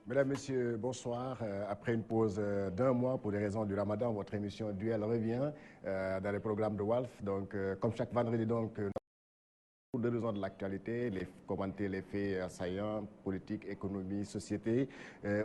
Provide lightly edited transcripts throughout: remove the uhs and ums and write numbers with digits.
Mesdames, Messieurs, bonsoir. Après une pause d'un mois pour les raisons du Ramadan, votre émission Duel revient dans les programmes de Walf. Donc, comme chaque vendredi, pour des raisons de l'actualité, commenter les faits saillants, politique, économie, société.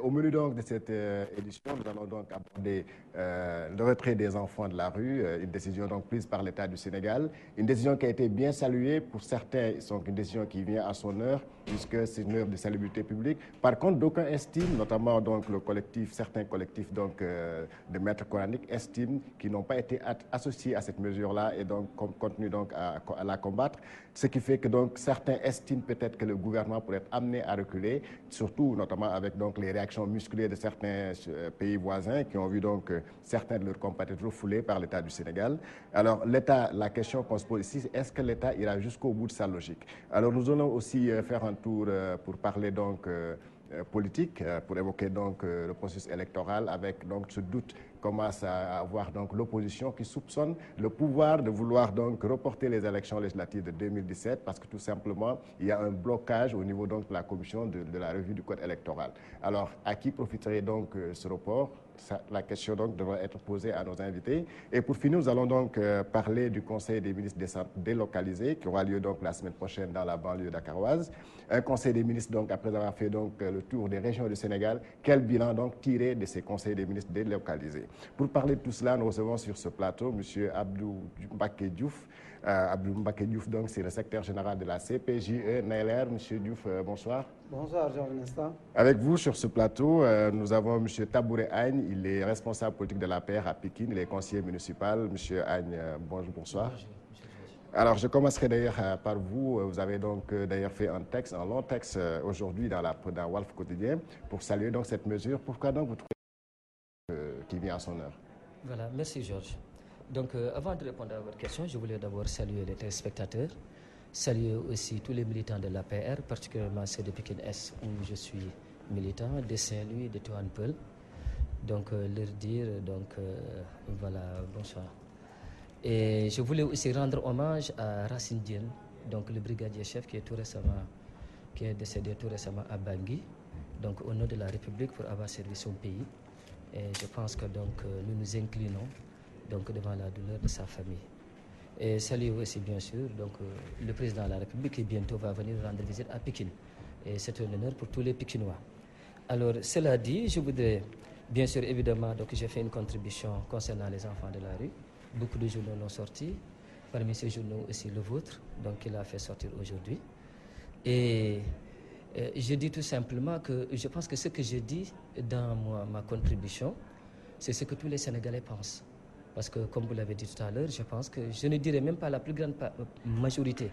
Au menu donc de cette édition, nous allons donc aborder le retrait des enfants de la rue, une décision donc prise par l'État du Sénégal, une décision qui a été bien saluée pour certains, donc une décision qui vient à son heure, puisque c'est une œuvre de salubrité publique. Par contre, d'aucuns estiment, notamment donc le collectif, certains collectifs donc de maîtres coraniques estiment qu'ils n'ont pas été associés à cette mesure-là et donc continuent donc à la combattre. Ce qui fait que donc certains estiment peut-être que le gouvernement pourrait être amené à reculer, surtout notamment avec donc les réactions musclées de certains pays voisins qui ont vu donc certains de leurs compatriotes refoulés par l'État du Sénégal. Alors l'État, la question qu'on se pose ici, c'est est-ce que l'État ira jusqu'au bout de sa logique? Alors nous allons aussi faire un tour pour parler donc politique, pour évoquer donc le processus électoral avec donc ce doute commence à avoir donc l'opposition qui soupçonne le pouvoir de vouloir donc reporter les élections législatives de 2017 parce que tout simplement il y a un blocage au niveau donc de la commission de la revue du code électoral. Alors à qui profiterait donc ce report? La question donc devrait être posée à nos invités. Et pour finir, nous allons donc parler du Conseil des ministres délocalisés qui aura lieu donc la semaine prochaine dans la banlieue dakaroise. Un Conseil des ministres donc après avoir fait donc le tour des régions du Sénégal, quel bilan donc tiré de ces conseils des ministres délocalisés? Pour parler de tout cela, nous recevons sur ce plateau M. Abdou Mbacké Diouf. Abdou Mbacké Diouf, donc, c'est le secrétaire général de la CPJE, NLR. M. Diouf, bonsoir. Bonsoir, Jean-Vincent. Avec vous, sur ce plateau, nous avons M. Tabouré Agne. Il est responsable politique de l'APR à Pékin. Il est conseiller municipal. M. Agne, bonsoir. Bonjour. Alors, je commencerai d'ailleurs par vous. Vous avez donc d'ailleurs fait un long texte aujourd'hui dans Walf Quotidien pour saluer donc cette mesure. Pourquoi donc vous trouvez qui vient à son heure? Voilà, merci Georges. Donc, avant de répondre à votre question, je voulais d'abord saluer les téléspectateurs, saluer aussi tous les militants de l'APR, particulièrement ceux de Pékin Est où je suis militant, de Saint-Louis, de Tivaouane Peulh. Donc, leur dire, voilà, bonsoir. Et je voulais aussi rendre hommage à Racine Diène, donc le brigadier chef qui est décédé tout récemment à Bangui, donc au nom de la République pour avoir servi son pays. Et je pense que donc nous nous inclinons donc devant la douleur de sa famille. Et saluer aussi bien sûr donc le président de la République qui bientôt va venir rendre visite à Pékin. Et c'est un honneur pour tous les Pékinois. Alors cela dit, je voudrais bien sûr évidemment donc j'ai fait une contribution concernant les enfants de la rue. Beaucoup de journaux l'ont sorti. Parmi ces journaux aussi le vôtre, donc il a fait sortir aujourd'hui. Et je dis tout simplement que je pense que ce que je dis dans ma contribution, c'est ce que tous les Sénégalais pensent. Parce que, comme vous l'avez dit tout à l'heure, je pense que je ne dirais même pas la plus grande majorité,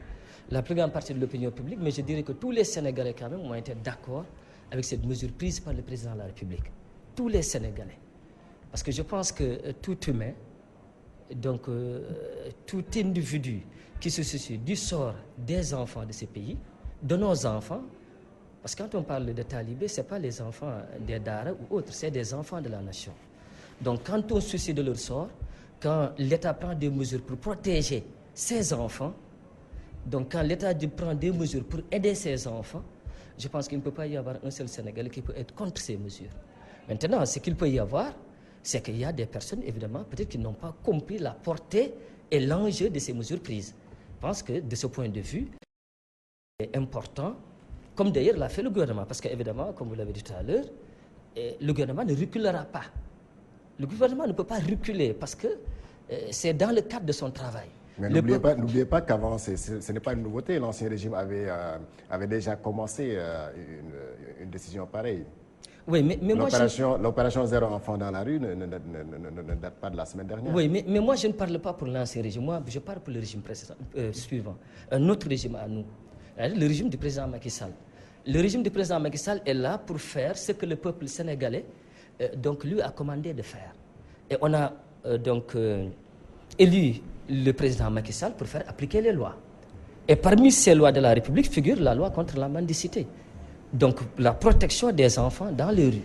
la plus grande partie de l'opinion publique, mais je dirais que tous les Sénégalais quand même ont été d'accord avec cette mesure prise par le président de la République. Tous les Sénégalais. Parce que je pense que tout humain, donc tout individu qui se soucie du sort des enfants de ces pays, de nos enfants, parce que quand on parle de talibés, ce n'est pas les enfants des Dara ou autres, c'est des enfants de la nation. Donc quand on se soucie de leur sort, quand l'État prend des mesures pour protéger ses enfants, donc quand l'État prend des mesures pour aider ses enfants, je pense qu'il ne peut pas y avoir un seul Sénégalais qui peut être contre ces mesures. Maintenant, ce qu'il peut y avoir, c'est qu'il y a des personnes, évidemment, peut-être qui n'ont pas compris la portée et l'enjeu de ces mesures prises. Je pense que de ce point de vue, c'est important, comme d'ailleurs l'a fait le gouvernement, parce qu'évidemment, comme vous l'avez dit tout à l'heure, le gouvernement ne reculera pas. Le gouvernement ne peut pas reculer parce que c'est dans le cadre de son travail. Mais n'oubliez pas qu'avant, ce n'est pas une nouveauté. L'ancien régime avait déjà commencé une décision pareille. Oui, mais l'opération Zéro enfant dans la rue ne date pas de la semaine dernière. Oui, mais moi je ne parle pas pour l'ancien régime. Moi, je parle pour le régime suivant. Un autre régime à nous. Le régime du président Macky Sall. Le régime du président Macky Sall est là pour faire ce que le peuple sénégalais donc lui a commandé de faire. Et on a élu le président Macky Sall pour faire appliquer les lois. Et parmi ces lois de la République figure la loi contre la mendicité. Donc la protection des enfants dans les rues.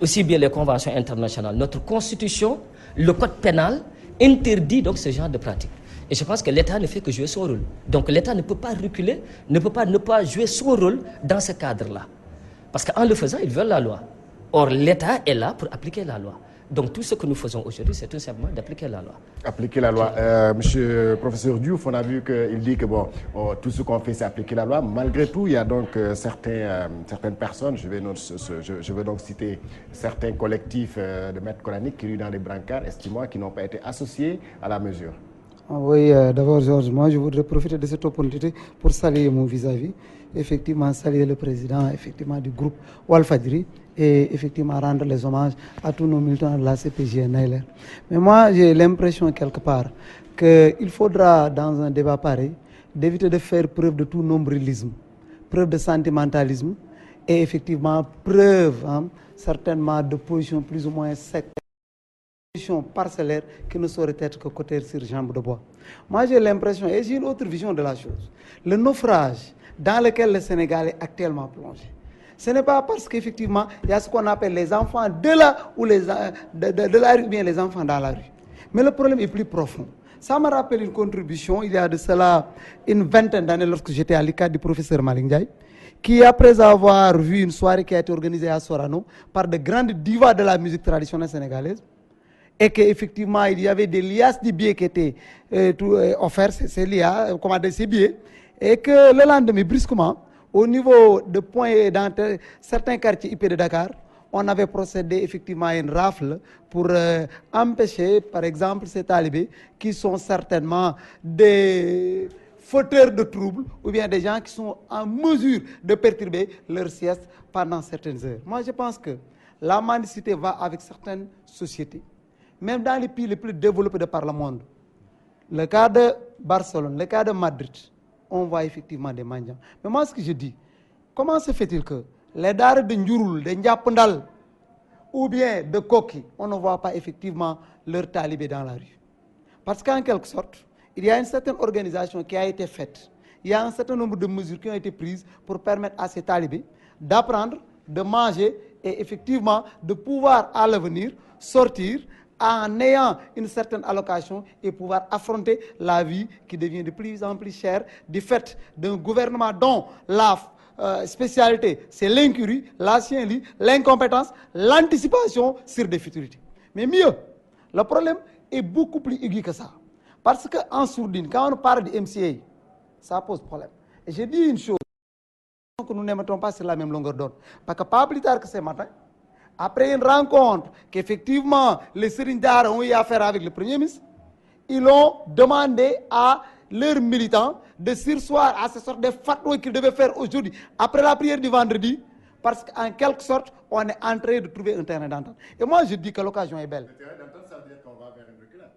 Aussi bien les conventions internationales, notre constitution, le code pénal interdit donc ce genre de pratique. Et je pense que l'État ne fait que jouer son rôle. Donc l'État ne peut pas reculer, ne peut pas ne pas jouer son rôle dans ce cadre-là. Parce qu'en le faisant, il viole la loi. Or, l'État est là pour appliquer la loi. Donc, tout ce que nous faisons aujourd'hui, c'est tout simplement d'appliquer la loi. Appliquer la loi. Monsieur professeur Diouf, on a vu qu'il dit que bon, tout ce qu'on fait, c'est appliquer la loi. Malgré tout, il y a donc certaines personnes, je veux donc citer certains collectifs de maîtres coraniques qui, dans les brancards, estimant qu'ils n'ont pas été associés à la mesure. Oui, d'abord, Georges, moi, je voudrais profiter de cette opportunité pour saluer mon vis-à-vis. Effectivement, saluer le président effectivement, du groupe Walfadjri et effectivement rendre les hommages à tous nos militants de la CPJ et NAILER. Mais moi, j'ai l'impression quelque part qu'il faudra, dans un débat pareil, d'éviter de faire preuve de tout nombrilisme, preuve de sentimentalisme et effectivement preuve certainement de position plus ou moins sectaire, parcellaire qui ne saurait être que côté sur jambe de bois. Moi, j'ai l'impression, et j'ai une autre vision de la chose, le naufrage dans lequel le Sénégal est actuellement plongé. Ce n'est pas parce qu'effectivement, il y a ce qu'on appelle les enfants de la ou de la rue, ou bien les enfants dans la rue. Mais le problème est plus profond. Ça me rappelle une contribution, il y a de cela une vingtaine d'années, lorsque j'étais à l'ICAD du professeur Malick Ndiaye, qui, après avoir vu une soirée qui a été organisée à Sorano par de grandes divas de la musique traditionnelle sénégalaise, et qu'effectivement, il y avait des liasses de billets qui étaient offerts, ces liasses, commander ces billets, et que le lendemain, brusquement, au niveau de points dans certains quartiers IP de Dakar, on avait procédé effectivement à une rafle pour empêcher, par exemple, ces talibés qui sont certainement des fauteurs de troubles ou bien des gens qui sont en mesure de perturber leur sieste pendant certaines heures. Moi, je pense que la mendicité va avec certaines sociétés, même dans les pays les plus développés par le monde. Le cas de Barcelone, le cas de Madrid, on voit effectivement des mendiants. Mais moi, ce que je dis, comment se fait-il que les dares de Ndjourul, de Ndiapandal ou bien de Koki, on ne voit pas effectivement leurs talibés dans la rue? Parce qu'en quelque sorte, il y a une certaine organisation qui a été faite. Il y a un certain nombre de mesures qui ont été prises pour permettre à ces talibés d'apprendre, de manger et effectivement de pouvoir à l'avenir sortir en ayant une certaine allocation et pouvoir affronter la vie qui devient de plus en plus chère du fait d'un gouvernement dont la spécialité, c'est l'incurie, l'ancienneté, l'incompétence, l'anticipation sur des futurités. Mais mieux, le problème est beaucoup plus aigu que ça. Parce qu'en sourdine, quand on parle de MCA, ça pose problème. Et j'ai dit une chose, que nous ne mettons pas sur la même longueur d'onde. Parce que pas plus tard que ce matin, après une rencontre qu'effectivement les Sérindars ont eu à faire avec le Premier ministre, ils ont demandé à leurs militants de surseoir à ce sorte de fatwa qu'ils devaient faire aujourd'hui, après la prière du vendredi, parce qu'en quelque sorte, on est en train de trouver un terrain d'entente. Et moi, je dis que l'occasion est belle. Le terrain d'entente, ça veut dire qu'on va vers une reculade.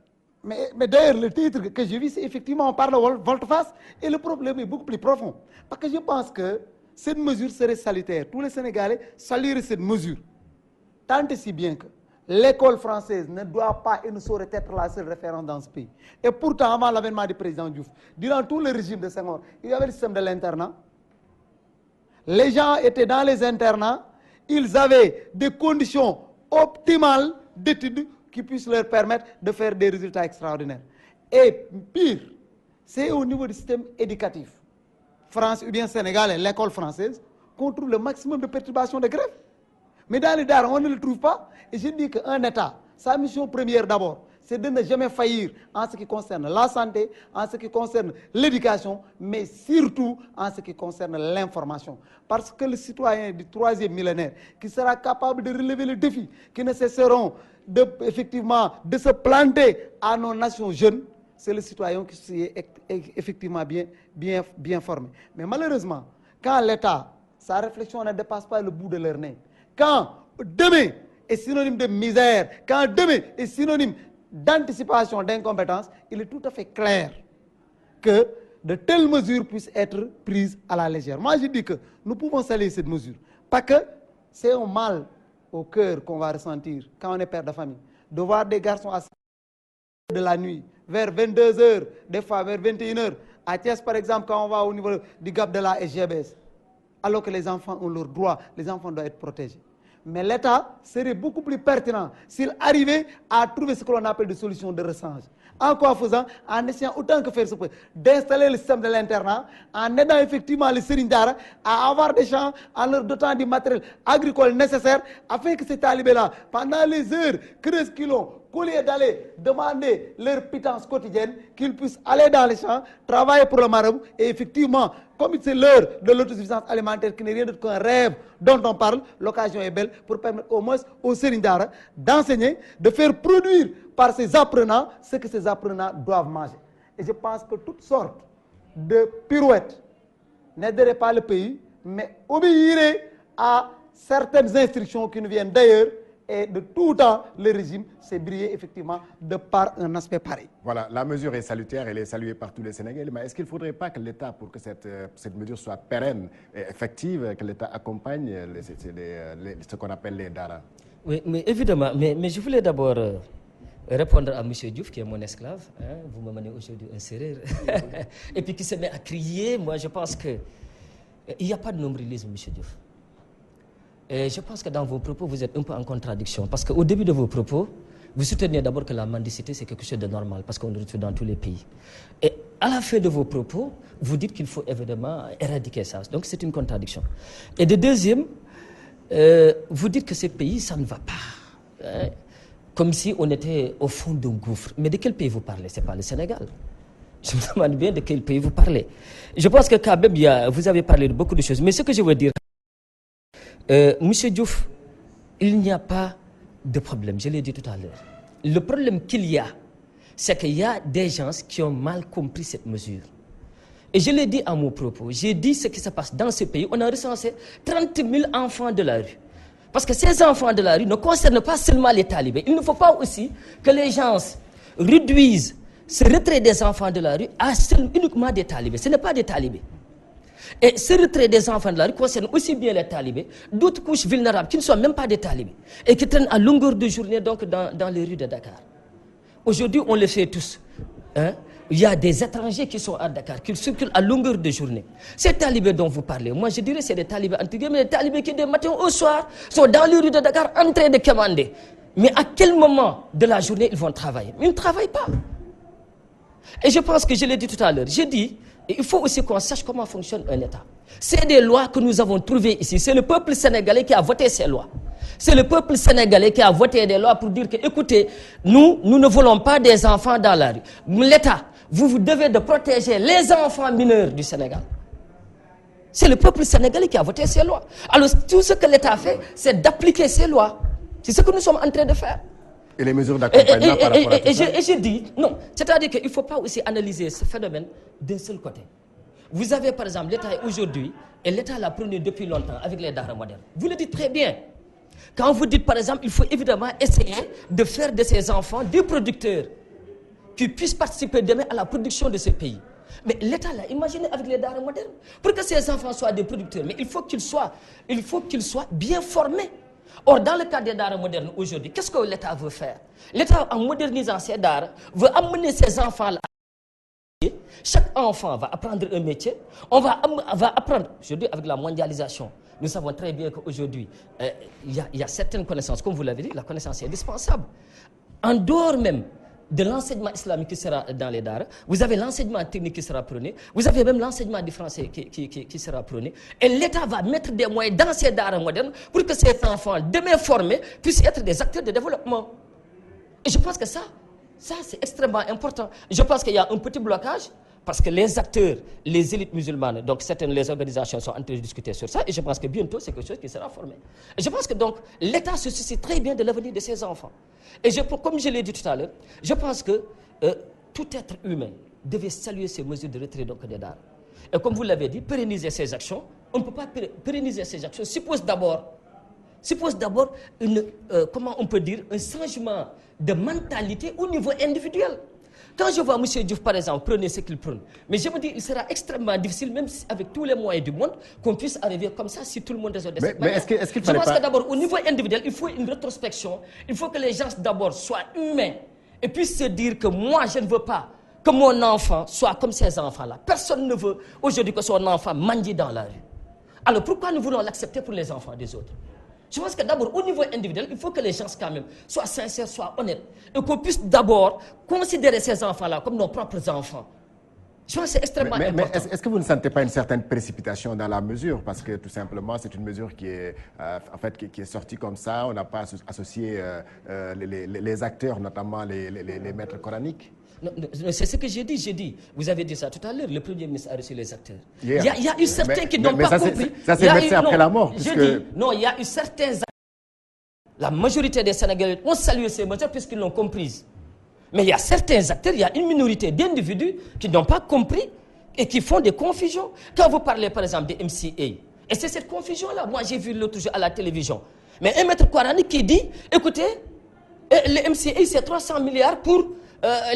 Mais d'ailleurs, le titre que j'ai vu, c'est effectivement, on parle de volte-face, et le problème est beaucoup plus profond. Parce que je pense que cette mesure serait salutaire. Tous les Sénégalais salueraient cette mesure. Tant et si bien que l'école française ne doit pas et ne saurait être la seule référence dans ce pays. Et pourtant, avant l'avènement du président Diouf, durant tout le régime de Senghor, il y avait le système de l'internat. Les gens étaient dans les internats, ils avaient des conditions optimales d'études qui puissent leur permettre de faire des résultats extraordinaires. Et pire, c'est au niveau du système éducatif, France ou bien Sénégal, l'école française, qu'on trouve le maximum de perturbations de grève. Mais dans les dards, on ne le trouve pas. Et je dis qu'un État, sa mission première d'abord, c'est de ne jamais faillir en ce qui concerne la santé, en ce qui concerne l'éducation, mais surtout en ce qui concerne l'information. Parce que le citoyen du 3e millénaire, qui sera capable de relever le défi, qui ne cesseront effectivement de se planter à nos nations jeunes, c'est le citoyen qui est effectivement bien formé. Mais malheureusement, quand l'État, sa réflexion ne dépasse pas le bout de leur nez, quand demain est synonyme de misère, quand demain est synonyme d'anticipation, d'incompétence, il est tout à fait clair que de telles mesures puissent être prises à la légère. Moi, je dis que nous pouvons saluer cette mesure, parce que c'est un mal au cœur qu'on va ressentir quand on est père de famille, de voir des garçons à de la nuit, vers 22h, des fois vers 21h, à Thiès par exemple, quand on va au niveau du Gap de la SGBS, alors que les enfants ont leurs droits, les enfants doivent être protégés. Mais l'État serait beaucoup plus pertinent s'il arrivait à trouver ce que l'on appelle des solutions de rechange. En quoi faisant? En essayant autant que faire se peut d'installer le système de l'internat, en aidant effectivement les Serigne Dara à avoir des champs, en leur dotant du matériel agricole nécessaire, afin que ces talibés-là, pendant les heures creuses qu'ils ont, qu'au lieu d'aller demander leur pitance quotidienne, qu'ils puissent aller dans les champs, travailler pour le marabout, et effectivement, comme c'est l'heure de l'autosuffisance alimentaire qui n'est rien d'autre qu'un rêve dont on parle, l'occasion est belle pour permettre au moins aux Serigne Dara d'enseigner, de faire produire par ces apprenants ce que ces apprenants doivent manger. Et je pense que toutes sortes de pirouettes n'aideraient pas le pays, mais obéiraient à certaines instructions qui nous viennent d'ailleurs. Et de tout temps, le régime s'est brillé effectivement de par un aspect pareil. Voilà, la mesure est salutaire, elle est saluée par tous les Sénégalais. Mais est-ce qu'il ne faudrait pas que l'État, pour que cette mesure soit pérenne et effective, que l'État accompagne ce qu'on appelle les Dara? Oui, mais évidemment. Mais je voulais d'abord répondre à M. Diouf, qui est mon esclave. Hein, vous me menez aujourd'hui un serrure. Et puis qui se met à crier. Moi, je pense qu'il n'y a pas de nombrilisme, M. Diouf. Et je pense que dans vos propos, vous êtes un peu en contradiction. Parce qu'au début de vos propos, vous soutenez d'abord que la mendicité, c'est quelque chose de normal, parce qu'on le retrouve dans tous les pays. Et à la fin de vos propos, vous dites qu'il faut évidemment éradiquer ça. Donc c'est une contradiction. Et de deuxième, vous dites que ces pays, ça ne va pas. Hein, comme si on était au fond d'un gouffre. Mais de quel pays vous parlez? Ce n'est pas le Sénégal. Je me demande bien de quel pays vous parlez. Je pense que quand même, vous avez parlé de beaucoup de choses. Mais ce que je veux dire... Monsieur Diouf, il n'y a pas de problème, je l'ai dit tout à l'heure. Le problème qu'il y a, c'est qu'il y a des gens qui ont mal compris cette mesure. Et je l'ai dit à mon propos, j'ai dit ce qui se passe dans ce pays. On a recensé 30 000 enfants de la rue. Parce que ces enfants de la rue ne concernent pas seulement les talibés. Il ne faut pas aussi que les gens réduisent ce retrait des enfants de la rue à uniquement des talibés. Ce n'est pas des talibés. Et ce retrait des enfants de la rue concerne aussi bien les talibés, d'autres couches vulnérables qui ne sont même pas des talibés et qui traînent à longueur de journée donc dans les rues de Dakar. Aujourd'hui, on le fait tous. Hein? Il y a des étrangers qui sont à Dakar, qui circulent à longueur de journée. Ces talibés dont vous parlez, moi je dirais que c'est des talibés antigués, mais des talibés qui, du matin au soir, sont dans les rues de Dakar en train de commander. Mais à quel moment de la journée ils vont travailler? Ils ne travaillent pas. Et je pense que je l'ai dit tout à l'heure, j'ai dit, il faut aussi qu'on sache comment fonctionne un État. C'est des lois que nous avons trouvées ici. C'est le peuple sénégalais qui a voté ces lois. C'est le peuple sénégalais qui a voté des lois pour dire que, écoutez, nous ne voulons pas des enfants dans la rue. L'État, vous devez de protéger les enfants mineurs du Sénégal. C'est le peuple sénégalais qui a voté ces lois. Alors, tout ce que l'État fait, c'est d'appliquer ces lois. C'est ce que nous sommes en train de faire. Et les mesures d'accompagnement par rapport à tout ça? Et je dis, non, c'est-à-dire qu'il ne faut pas aussi analyser ce phénomène d'un seul côté. Vous avez par exemple l'État aujourd'hui, et l'État l'a prôné depuis longtemps avec les Dara modernes. Vous le dites très bien. Quand vous dites par exemple, il faut évidemment essayer de faire de ces enfants des producteurs qui puissent participer demain à la production de ce pays. Mais l'État l'a imaginé avec les Dara modernes. Pour que ces enfants soient des producteurs, mais il faut qu'ils soient bien formés. Or, dans le cadre des Dara modernes aujourd'hui, qu'est-ce que l'État veut faire? L'État, en modernisant ces Dara, veut amener ces enfants-là. Chaque enfant va apprendre un métier. On va apprendre, aujourd'hui avec la mondialisation, nous savons très bien qu'aujourd'hui, il y a certaines connaissances, comme vous l'avez dit, la connaissance est indispensable. En dehors même de l'enseignement islamique qui sera dans les Dara, vous avez l'enseignement technique qui sera prôné, vous avez même l'enseignement du français qui sera prôné, et l'État va mettre des moyens dans ces Dara modernes pour que ces enfants, demain formés, puissent être des acteurs de développement. Et je pense que ça c'est extrêmement important. Je pense qu'il y a un petit blocage, parce que les acteurs, les élites musulmanes, donc certaines les organisations sont en train de discuter sur ça, et je pense que bientôt c'est quelque chose qui sera formé. Et je pense que donc l'État se soucie très bien de l'avenir de ses enfants. Et comme je l'ai dit tout à l'heure, je pense que tout être humain devait saluer ces mesures de retrait donc des Dara. Et comme vous l'avez dit, pérenniser ces actions, on ne peut pas pérenniser ces actions, suppose d'abord comment on peut dire, un changement de mentalité au niveau individuel. Quand je vois M. Diouf, par exemple, prôner ce qu'il prône, mais je me dis, il sera extrêmement difficile, même avec tous les moyens du monde, qu'on puisse arriver comme ça si tout le monde raisonne de cette manière. Est-ce qu'il je pense que d'abord, au niveau individuel, il faut une rétrospection. Il faut que les gens d'abord soient humains et puissent se dire que moi, je ne veux pas que mon enfant soit comme ces enfants-là. Personne ne veut aujourd'hui que son enfant mendie dans la rue. Alors pourquoi nous voulons l'accepter pour les enfants des autres? Je pense que d'abord, au niveau individuel, il faut que les gens quand même soient sincères, soient honnêtes. Et qu'on puisse d'abord considérer ces enfants-là comme nos propres enfants. Je pense que c'est extrêmement important. Mais est-ce que vous ne sentez pas une certaine précipitation dans la mesure? Parce que tout simplement, c'est une mesure qui est, qui est sortie comme ça. On n'a pas associé les acteurs, notamment les maîtres coraniques. Non, c'est ce que j'ai dit. Vous avez dit ça tout à l'heure. Le Premier ministre a reçu les acteurs. Yeah. Il y a eu certains qui n'ont pas compris. Ça, c'est médecin après la mort. Non, il y a eu certains acteurs. La majorité des Sénégalais ont salué ces mesures puisqu'ils l'ont comprises. Mais il y a certains acteurs, il y a une minorité d'individus qui n'ont pas compris et qui font des confusions. Quand vous parlez par exemple des MCA, et c'est cette confusion-là, moi j'ai vu l'autre jour à la télévision. Mais un maître coranique qui dit, écoutez, le MCA c'est 300 milliards pour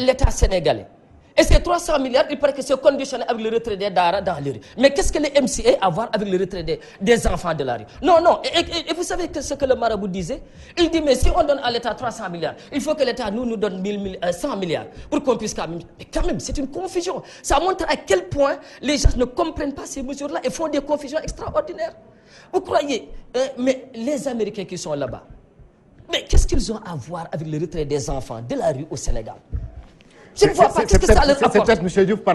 l'État sénégalais. Et ces 300 milliards, il paraît que c'est conditionné avec le retrait des Dara dans les rues. Mais qu'est-ce que le MCA a à voir avec le retrait des enfants de la rue? Non. Et vous savez ce que le marabout disait? Il dit, mais si on donne à l'État 300 milliards, il faut que l'État nous donne 100 milliards pour qu'on puisse quand même... Mais quand même, c'est une confusion. Ça montre à quel point les gens ne comprennent pas ces mesures-là et font des confusions extraordinaires. Vous croyez, mais les Américains qui sont là-bas, mais qu'est-ce qu'ils ont à voir avec le retrait des enfants de la rue au Sénégal? Je ne vois pas qu'est-ce que ça leur apporte. C'est peut-être, M. Diouf, par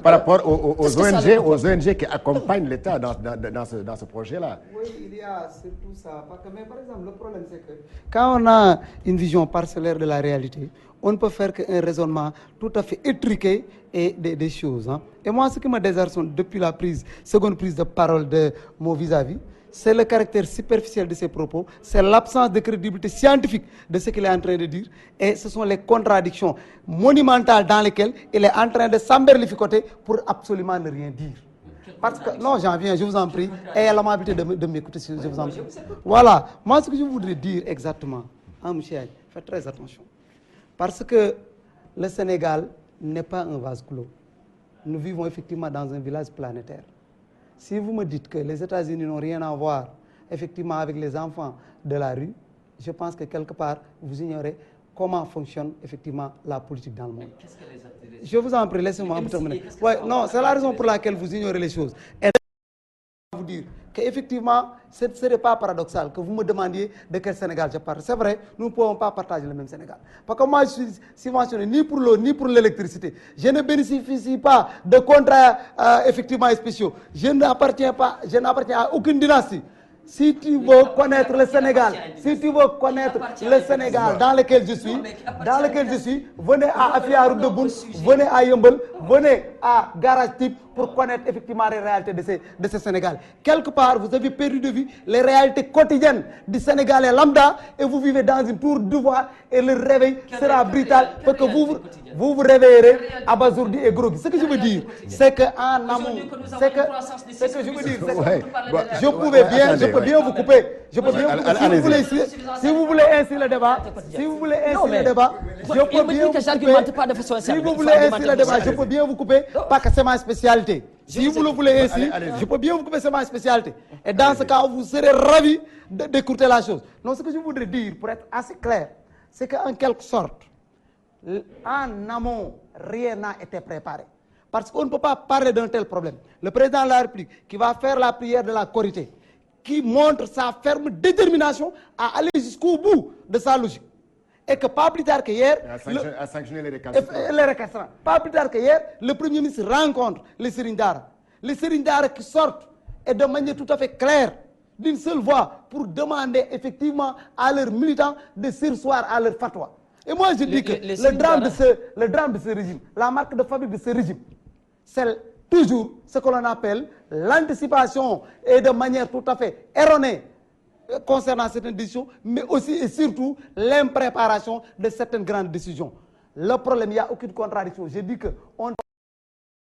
rapport aux ONG qui accompagnent l'État dans ce projet-là. Oui, il y a surtout ça. Mais par exemple, le problème, c'est que quand on a une vision parcellaire de la réalité, on ne peut faire qu'un raisonnement tout à fait étriqué et des choses. Hein. Et moi, ce qui me désarçonne depuis la seconde prise de parole de mon vis-à-vis, c'est le caractère superficiel de ses propos, c'est l'absence de crédibilité scientifique de ce qu'il est en train de dire, et ce sont les contradictions monumentales dans lesquelles il est en train de s'emberlificoter pour absolument ne rien dire. Parce que, non, j'en viens, je vous en prie, et elle a l'habitude de m'écouter, je vous en prie. Voilà, moi ce que je voudrais dire exactement, hein, monsieur, faites très attention, parce que le Sénégal n'est pas un vase clos. Nous vivons effectivement dans un village planétaire. Si vous me dites que les États-Unis n'ont rien à voir effectivement avec les enfants de la rue, je pense que quelque part, vous ignorez comment fonctionne effectivement la politique dans le monde. Je vous en prie, laissez-moi terminer. Ouais, non, c'est la raison pour laquelle vous ignorez les choses. Et je vais vous dire qu'effectivement, ce ne serait pas paradoxal que vous me demandiez de quel Sénégal je parle. C'est vrai, nous ne pouvons pas partager le même Sénégal. Parce que moi, je suis subventionné ni pour l'eau, ni pour l'électricité. Je ne bénéficie pas de contrats effectivement spéciaux. Je n'appartiens à aucune dynastie. Si tu veux connaître le Sénégal, dans lequel je suis, venez à Afia Route de Boune, venez à Yombol, venez à Garage Type pour connaître effectivement les réalités de ce Sénégal. Quelque part, vous avez perdu de vue les réalités quotidiennes du Sénégalais lambda et vous vivez dans une tour d'ivoire et le réveil sera brutal parce que vous vous réveillerez abasourdi et groggy. Ce que je veux dire, c'est qu'en amont, je peux bien vous couper. Si vous voulez ainsi le débat, je peux bien vous couper parce que c'est ma spécialité. Si vous le voulez ainsi, je peux bien vous couper, c'est ma spécialité. Et dans ce cas, vous serez ravis d'écouter la chose. Non, ce que je voudrais dire, pour être assez clair, c'est qu'en quelque sorte, en amont, rien n'a été préparé. Parce qu'on ne peut pas parler d'un tel problème. Le président de la République, qui va faire la prière de la Korité, qui montre sa ferme détermination à aller jusqu'au bout de sa logique. Et que pas plus tard que hier... À sanctionner les récalcitrants. Pas plus tard que hier, le Premier ministre rencontre les Serigne Dara. Les Serigne Dara qui sortent, et de manière tout à fait claire, d'une seule voix, pour demander effectivement à leurs militants de surseoir à leur fatwa. Et moi je dis que le drame de ce régime, la marque de fabrique de ce régime, c'est toujours ce que l'on appelle l'anticipation et de manière tout à fait erronée concernant certaines décisions, mais aussi et surtout l'impréparation de certaines grandes décisions. Le problème, il n'y a aucune contradiction. J'ai dit qu'on doit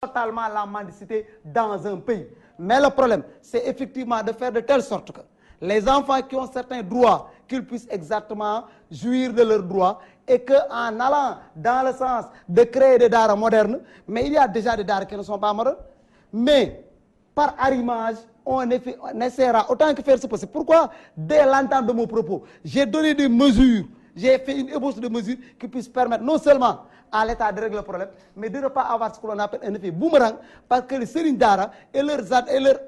totalement la mendicité dans un pays. Mais le problème, c'est effectivement de faire de telle sorte que les enfants qui ont certains droits, qu'ils puissent exactement jouir de leurs droits et qu'en allant dans le sens de créer des daara modernes, mais il y a déjà des daara qui ne sont pas modernes, mais par arrimage, on essaiera autant que faire ce possible. Pourquoi? Dès l'entente de mon propos, j'ai donné des mesures, j'ai fait une ébauche de mesures qui puissent permettre non seulement à l'État de régler le problème, mais de ne pas avoir ce que l'on appelle un effet boomerang, parce que les Serigne Dara et leurs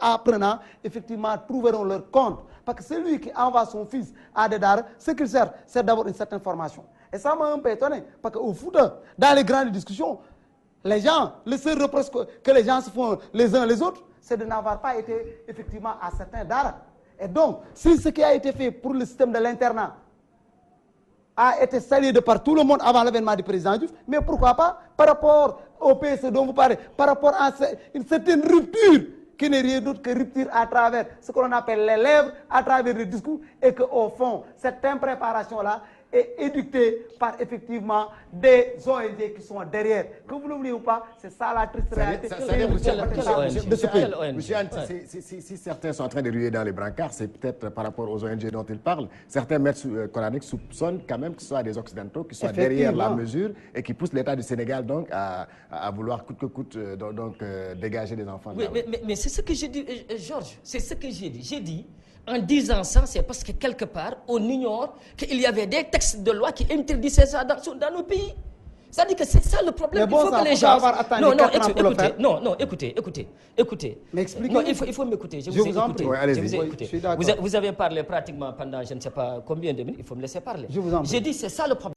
apprenants, effectivement, trouveront leur compte. Parce que celui qui envoie son fils à des Dara, ce qu'il sert, c'est d'avoir une certaine formation. Et ça m'a un peu étonné, parce qu'au foot, dans les grandes discussions, les gens, le seul reproche que les gens se font les uns les autres, c'est de n'avoir pas été effectivement à certains Dara. Et donc, si ce qui a été fait pour le système de l'internat a été salué de par tout le monde avant l'avènement du président Diouf, mais pourquoi pas par rapport au PSE dont vous parlez, par rapport à une certaine rupture qui n'est rien d'autre que rupture à travers ce que l'on appelle les lèvres, à travers le discours, et qu'au fond, cette impréparation-là est édictée par effectivement des ONG qui sont derrière. Que vous l'oubliez ou pas, c'est ça la triste réalité de ce pays. Monsieur Anne, si certains sont en train de ruer dans les brancards, c'est peut-être par rapport aux ONG dont il parle. Certains maîtres coraniques soupçonnent quand même que ce soit des Occidentaux qui soient derrière la mesure et qui poussent l'État du Sénégal donc à vouloir coûte que coûte dégager des enfants. Oui, mais c'est ce que j'ai dit, Georges, c'est ce que j'ai dit. J'ai dit, en disant ça, c'est parce que quelque part, on ignore qu'il y avait des textes de loi qui interdisaient ça dans nos pays. C'est-à-dire que c'est ça le problème. Mais bon, il faut que les gens... Non, écoutez. Mais expliquez. Non, il faut m'écouter. Je vous ai écouté. Ouais, je vous ai écouté. Vous avez parlé pratiquement pendant je ne sais pas combien de minutes. Il faut me laisser parler. J'ai dit, c'est ça le problème.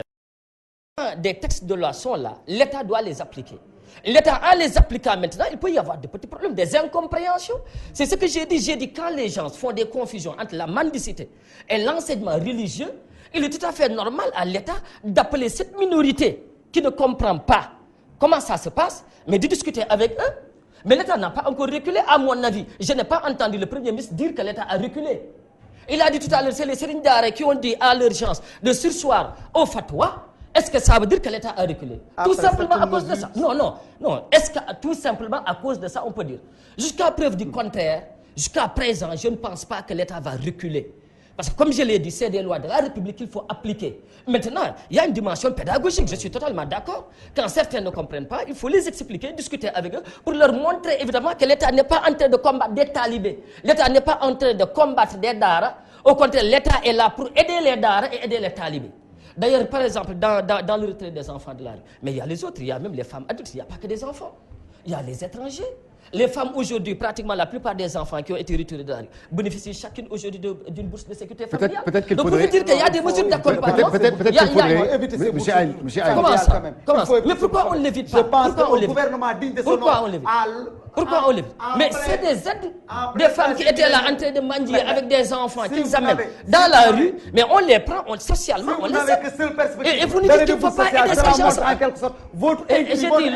Quand des textes de loi sont là, l'État doit les appliquer. L'État, en les appliquant maintenant, il peut y avoir des petits problèmes, des incompréhensions. C'est ce que j'ai dit. J'ai dit, quand les gens font des confusions entre la mendicité et l'enseignement religieux, il est tout à fait normal à l'État d'appeler cette minorité qui ne comprend pas comment ça se passe, mais de discuter avec eux. Mais l'État n'a pas encore reculé, à mon avis. Je n'ai pas entendu le Premier ministre dire que l'État a reculé. Il a dit tout à l'heure, c'est les Serigne Dara qui ont dit à l'urgence de surseoir au fatwa. Est-ce que ça veut dire que l'État a reculé? Tout simplement à cause de ça. Non. Est-ce que tout simplement à cause de ça, on peut dire? Jusqu'à preuve du contraire, jusqu'à présent, je ne pense pas que l'État va reculer. Parce que comme je l'ai dit, c'est des lois de la République qu'il faut appliquer. Maintenant, il y a une dimension pédagogique, je suis totalement d'accord. Quand certains ne comprennent pas, il faut les expliquer, discuter avec eux, pour leur montrer évidemment que l'État n'est pas en train de combattre des talibés. L'État n'est pas en train de combattre des Dara. Au contraire, l'État est là pour aider les Dara et aider les talibés. D'ailleurs, par exemple, dans le retrait des enfants de la rue, mais il y a les autres, il y a même les femmes adultes, il n'y a pas que des enfants. Il y a les étrangers. Les femmes aujourd'hui, pratiquement la plupart des enfants qui ont été retirés de la rue bénéficient chacune aujourd'hui d'une bourse de sécurité familiale. Peut-être qu'il Donc faudrait... vous dire qu'il y a des mesures d'accompagnement. Peut-être qu'il faudrait éviter ces bourses. Comment ça? Mais pourquoi on ne l'évite pas? Je pense que le gouvernement digne de son nom... Pourquoi on l'évite? Mais c'est des aides des femmes qui étaient là en train de mendier avec des enfants qu'ils amènent dans la rue, mais on les prend socialement, on les aide. Et vous nous dites qu'il ne faut pas aider ces gens-là. Et j'ai dit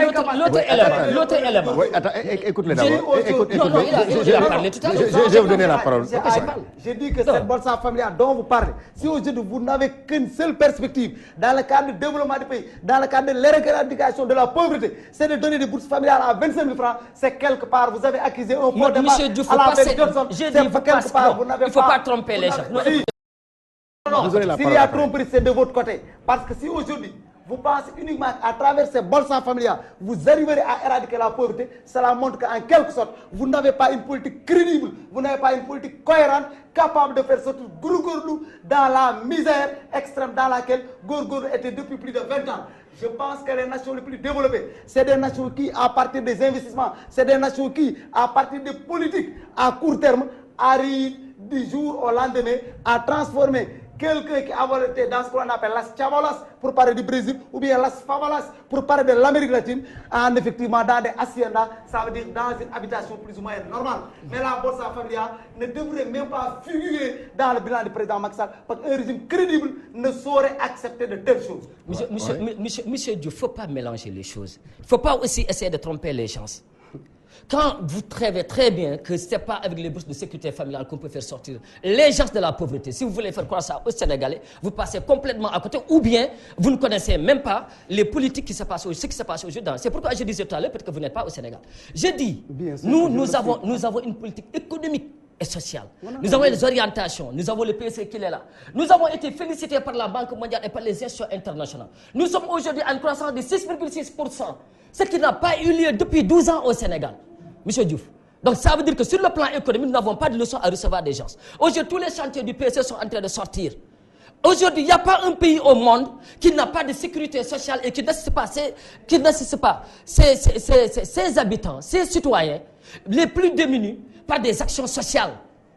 l'autre élément. Attends, écoute-le d'abord. Non, il a parlé tout à l'heure. Je vais vous donner la parole. J'ai dit que cette bourse familiale dont vous parlez, si aujourd'hui vous n'avez qu'une seule perspective dans le cadre du développement du pays, dans le cadre de l'éradication de la pauvreté, c'est de donner des bourses familiales à 25 000 francs, c'est quelque part vous avez accusé un faux débat à la paix Johnson. J'ai dit, il ne faut pas tromper les gens. Non, s'il y a tromperie, c'est de votre côté. Parce que si aujourd'hui, vous pensez uniquement à travers ces bolses familiales, vous arriverez à éradiquer la pauvreté, cela montre qu'en quelque sorte, vous n'avez pas une politique crédible, vous n'avez pas une politique cohérente, capable de faire sortir Gourgourlou dans la misère extrême dans laquelle Gourgourlou était depuis plus de 20 ans. Je pense que les nations les plus développées, c'est des nations qui, à partir des investissements, c'est des nations qui, à partir des politiques à court terme, arrivent du jour au lendemain à transformer quelqu'un qui a été dans ce qu'on appelle las chavalas pour parler du Brésil ou bien las favalas pour parler de l'Amérique latine en effectivement dans des haciendas, ça veut dire dans une habitation plus ou moins normale. Mais la bourse familiale ne devrait même pas figurer dans le bilan du président Macky Sall parce qu'un régime crédible ne saurait accepter de telles choses. Monsieur Dieu, il ne faut pas mélanger les choses. Il ne faut pas aussi essayer de tromper les gens. Quand vous savez très bien que ce n'est pas avec les bourses de sécurité familiale qu'on peut faire sortir les gens de la pauvreté, si vous voulez faire croire ça aux Sénégalais, vous passez complètement à côté, ou bien vous ne connaissez même pas les politiques qui se passent aujourd'hui, ce qui se passe aujourd'hui. C'est pourquoi je disais tout à l'heure, peut-être que vous n'êtes pas au Sénégal. J'ai dit, nous avons une politique économique et sociale. Nous avons les orientations, nous avons le PSE qui est là. Nous avons été félicités par la Banque mondiale et par les institutions internationales. Nous sommes aujourd'hui en croissance de 6,6%, ce qui n'a pas eu lieu depuis 12 ans au Sénégal. Monsieur Diouf. Donc ça veut dire que sur le plan économique, nous n'avons pas de leçons à recevoir des gens. Aujourd'hui, tous les chantiers du PSE sont en train de sortir. Aujourd'hui, il n'y a pas un pays au monde qui n'a pas de sécurité sociale et qui n'assiste pas ses habitants, ses citoyens les plus démunis par des actions sociales.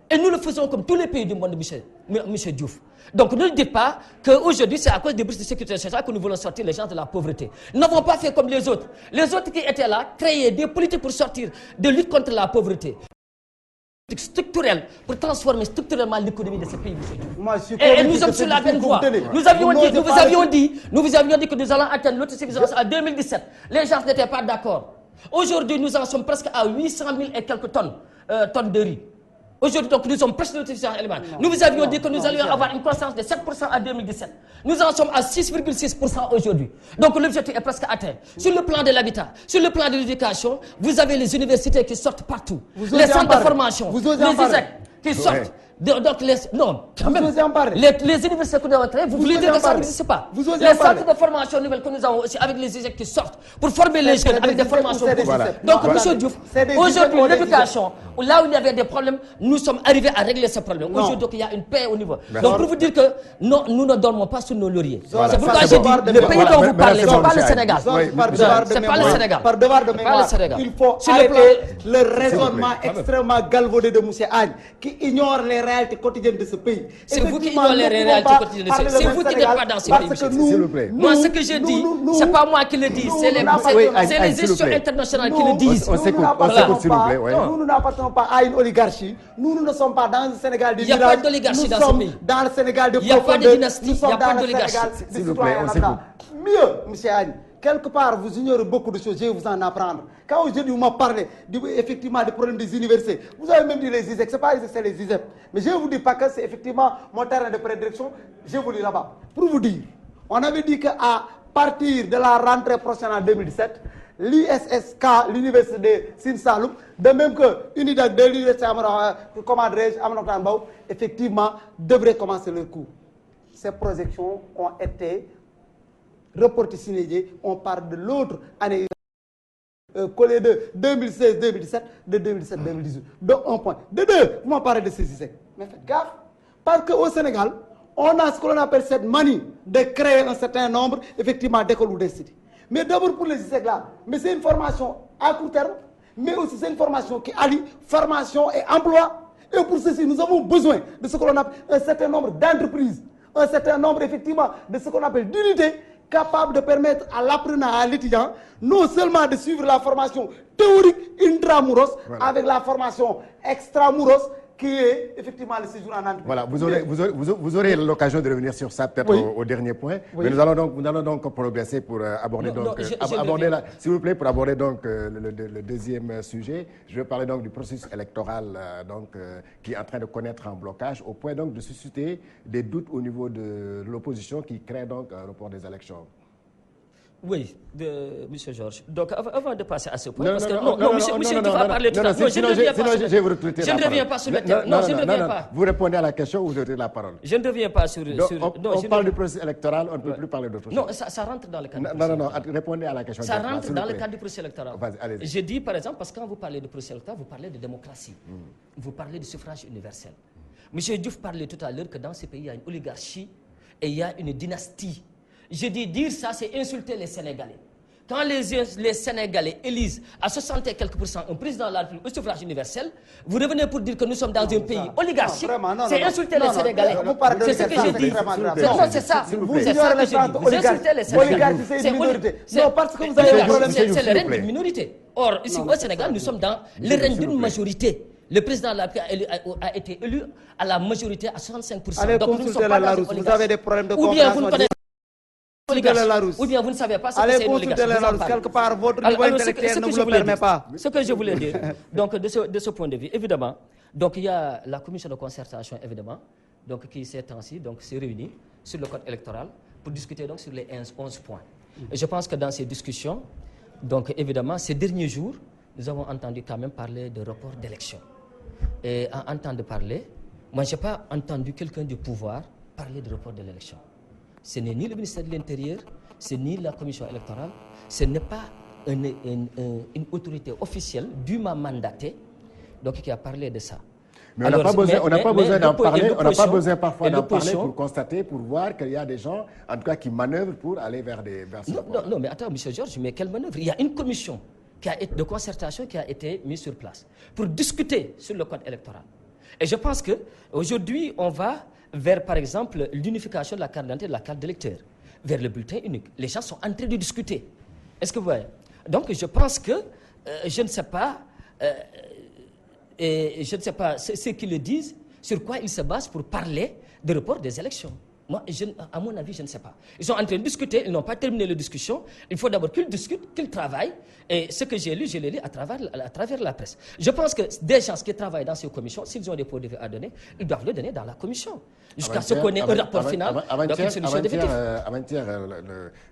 Et nous le faisons comme tous les pays du monde, monsieur Diouf. Donc ne dites pas qu'aujourd'hui, c'est à cause des bourses de sécurité sociale que nous voulons sortir les gens de la pauvreté. Nous n'avons pas fait comme les autres. Les autres qui étaient là créaient des politiques pour sortir de lutte contre la pauvreté. Structurelle pour transformer structurellement l'économie de ce pays, monsieur Diouf. Et nous sommes sur la bonne voie. Nous vous avions dit que nous allons atteindre l'autosuffisance en 2017. Les gens n'étaient pas d'accord. Aujourd'hui, nous en sommes presque à 800 000 et quelques tonnes de riz. Aujourd'hui, donc, nous sommes presque l'autosuffisance alimentaire. Nous vous avions dit que nous allions avoir une croissance de 7% en 2017. Nous en sommes à 6,6% aujourd'hui. Donc l'objectif est presque atteint. Sur le plan de l'habitat, sur le plan de l'éducation, vous avez les universités qui sortent partout. Les centres de formation, les ISEC qui sortent. Donc non, quand même, les universités que nous avons créées, vous voulez dire que ça n'existe pas. Les centres de formation nouvelles que nous avons aussi avec les ISEC qui sortent pour former les jeunes avec des formations. Donc, M. Diouf, aujourd'hui, l'éducation, là où il y avait des problèmes, nous sommes arrivés à régler ces problèmes. Aujourd'hui, il y a une paix au niveau. Donc, pour vous dire que non, nous ne dormons pas sur nos lauriers. C'est pourquoi j'ai dit, le pays dont vous parlez, ce n'est pas le Sénégal. C'est pas le Sénégal. Par devoir de mémoire, il faut arrêter le raisonnement extrêmement galvaudé de M. Agne, qui ignore les réalités quotidiennes de ce pays. C'est vous qui ignorez les réalités quotidiennes de ce pays. C'est vous qui n'êtes pas dans ce pays. S'il vous plaît. Moi, ce que je dis, ce n'est pas moi qui le dis, c'est les institutions internationales qui le disent. On s'écoute, s'il vous plaît. Nous n'appartenons pas à une oligarchie. Nous ne sommes pas dans le Sénégal du village. Il n'y a pas d'oligarchie dans ce pays. Dans le Sénégal de il n'y a pas de dynastie, il n'y a pas d'oligarchie. S'il vous plaît, on s'écoute. Mieux, M. Agne, quelque part, vous ignorez beaucoup de choses, je vais vous en apprendre. Quand aujourd'hui, vous m'avez parlé effectivement des problèmes des universités, vous avez même dit les ISEC, ce n'est pas c'est les ISEP. Mais je ne vous dis pas que c'est effectivement mon terrain de prédilection, je vous dis là-bas. Pour vous dire, on avait dit qu'à partir de la rentrée prochaine en 2017, l'ISSK, l'université de Sine Saloum, de même que l'université de l'université Amadou, effectivement, devrait commencer leur cours. Ces projections ont été reportées signalées. On parle de l'autre année collé de 2016-2017, de 2017-2018. De un point. De deux, vous m'en parlez de ces ISEC. Mais faites gaffe, parce qu'au Sénégal, on a ce que l'on appelle cette manie de créer un certain nombre, effectivement, d'écoles ou d'instituts. Mais d'abord pour les ISEC là, mais c'est une formation à court terme, mais aussi c'est une formation qui allie formation et emploi. Et pour ceci, nous avons besoin de ce que l'on appelle un certain nombre d'entreprises, un certain nombre, effectivement, de ce qu'on appelle d'unités capables de permettre à l'apprenant, à l'étudiant, non seulement de suivre la formation théorique intramuros, avec la formation extramuros, qui est effectivement le séjour en entreprise. Voilà, vous aurez l'occasion de revenir sur ça peut-être au dernier point. Oui. Mais nous allons donc progresser pour aborder s'il vous plaît, pour aborder donc le deuxième sujet. Je vais parler donc du processus électoral qui est en train de connaître un blocage au point donc de susciter des doutes au niveau de l'opposition qui crée donc un report des élections. Oui, M. Georges. Donc, avant de passer à ce point, parce que monsieur Diouf a parlé tout à l'heure. Non, je ne reviens pas sur le thème. Non, je ne reviens pas. Vous répondez à la question ou vous retirez la parole? Je ne reviens pas sur... On parle du processus électoral, on ne peut plus parler d'autre chose. Non, ça rentre dans le cadre du processus. Non, répondez à la question. Ça rentre dans le cadre du processus électoral. Allez-y. Je dis, par exemple, parce que quand vous parlez de processus électoral, vous parlez de démocratie. Vous parlez du suffrage universel. M. Diouf parlait tout à l'heure que dans ce pays, il y a une oligarchie et il y a une dynastie. Je dis dire ça, c'est insulter les Sénégalais. Quand les Sénégalais élisent à 60 et quelques % un président de la République au suffrage universel, vous revenez pour dire que nous sommes dans un pays oligarchique. C'est insulter les Sénégalais. C'est ce que je dis. C'est ça. C'est ça que je dis. Vous insultez les Sénégalais. C'est une minorité. Non, parce que vous avez des problèmes. C'est le règne d'une minorité. Or, ici au Sénégal, nous sommes dans le règne d'une majorité. Le président de la République a été élu à la majorité à 65%. Allez consulter la Larousse. Vous avez des problèmes de compréhension. Ou bien vous ne savez pas ce que c'est une oligarchie. Quelque part, votre niveau intellectuel ne vous le permet pas. Ce que je voulais dire, donc de ce point de vue, évidemment, donc il y a la commission de concertation, évidemment, donc qui s'est réunie sur le code électoral pour discuter donc sur les 11 points. Et je pense que dans ces discussions, donc évidemment, ces derniers jours, nous avons entendu quand même parler de report d'élection. Et en entendant parler, moi je n'ai pas entendu quelqu'un du pouvoir parler de report de l'élection. Ce n'est ni le ministère de l'Intérieur, ce n'est ni la commission électorale, ce n'est pas une autorité officielle dûment mandatée donc, qui a parlé de ça. Mais on n'a pas besoin d'en parler, on n'a pas besoin parfois d'en parler pour constater, pour voir qu'il y a des gens, en tout cas, qui manœuvrent pour aller vers ce point. Non, mais attends, M. Georges, mais quelle manœuvre? Il y a une commission de concertation qui a été mise sur place pour discuter sur le code électoral. Et je pense qu'aujourd'hui, on va vers, par exemple, l'unification de la carte d'identité et de la carte d'électeur, vers le bulletin unique. Les gens sont en train de discuter. Est-ce que vous voyez? Donc, je pense que, je ne sais pas, ce qu'ils le disent, sur quoi ils se basent pour parler de report des élections. Moi, à mon avis, je ne sais pas. Ils sont en train de discuter, ils n'ont pas terminé la discussion. Il faut d'abord qu'ils discutent, qu'ils travaillent. Et ce que j'ai lu, je l'ai lu à travers la presse. Je pense que des gens qui travaillent dans ces commissions, s'ils ont des points de vue à donner, ils doivent le donner dans la commission. Jusqu'à ce qu'on ait un rapport final, donc une solution définitive. Avant-hier,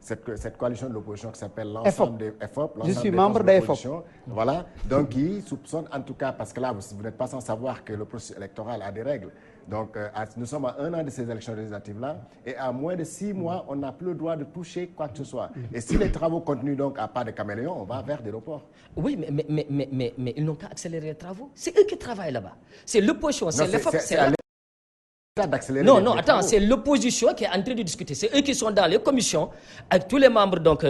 cette coalition de l'opposition qui s'appelle l'ensemble des FOP, je suis membre des FOP. Voilà, donc ils soupçonnent en tout cas, parce que là, vous n'êtes pas sans savoir que le processus électoral a des règles. Donc, nous sommes à 1 an de ces élections législatives-là, et à moins de 6 mois, on n'a plus le droit de toucher quoi que ce soit. Et si les travaux continuent donc à pas de caméléon, on va vers des reports. Oui, mais ils n'ont qu'à accélérer les travaux. C'est eux qui travaillent là-bas. C'est l'opposition, c'est les FOP. Non, attends, c'est l'opposition qui est en train de discuter. C'est eux qui sont dans les commissions, avec tous les membres, donc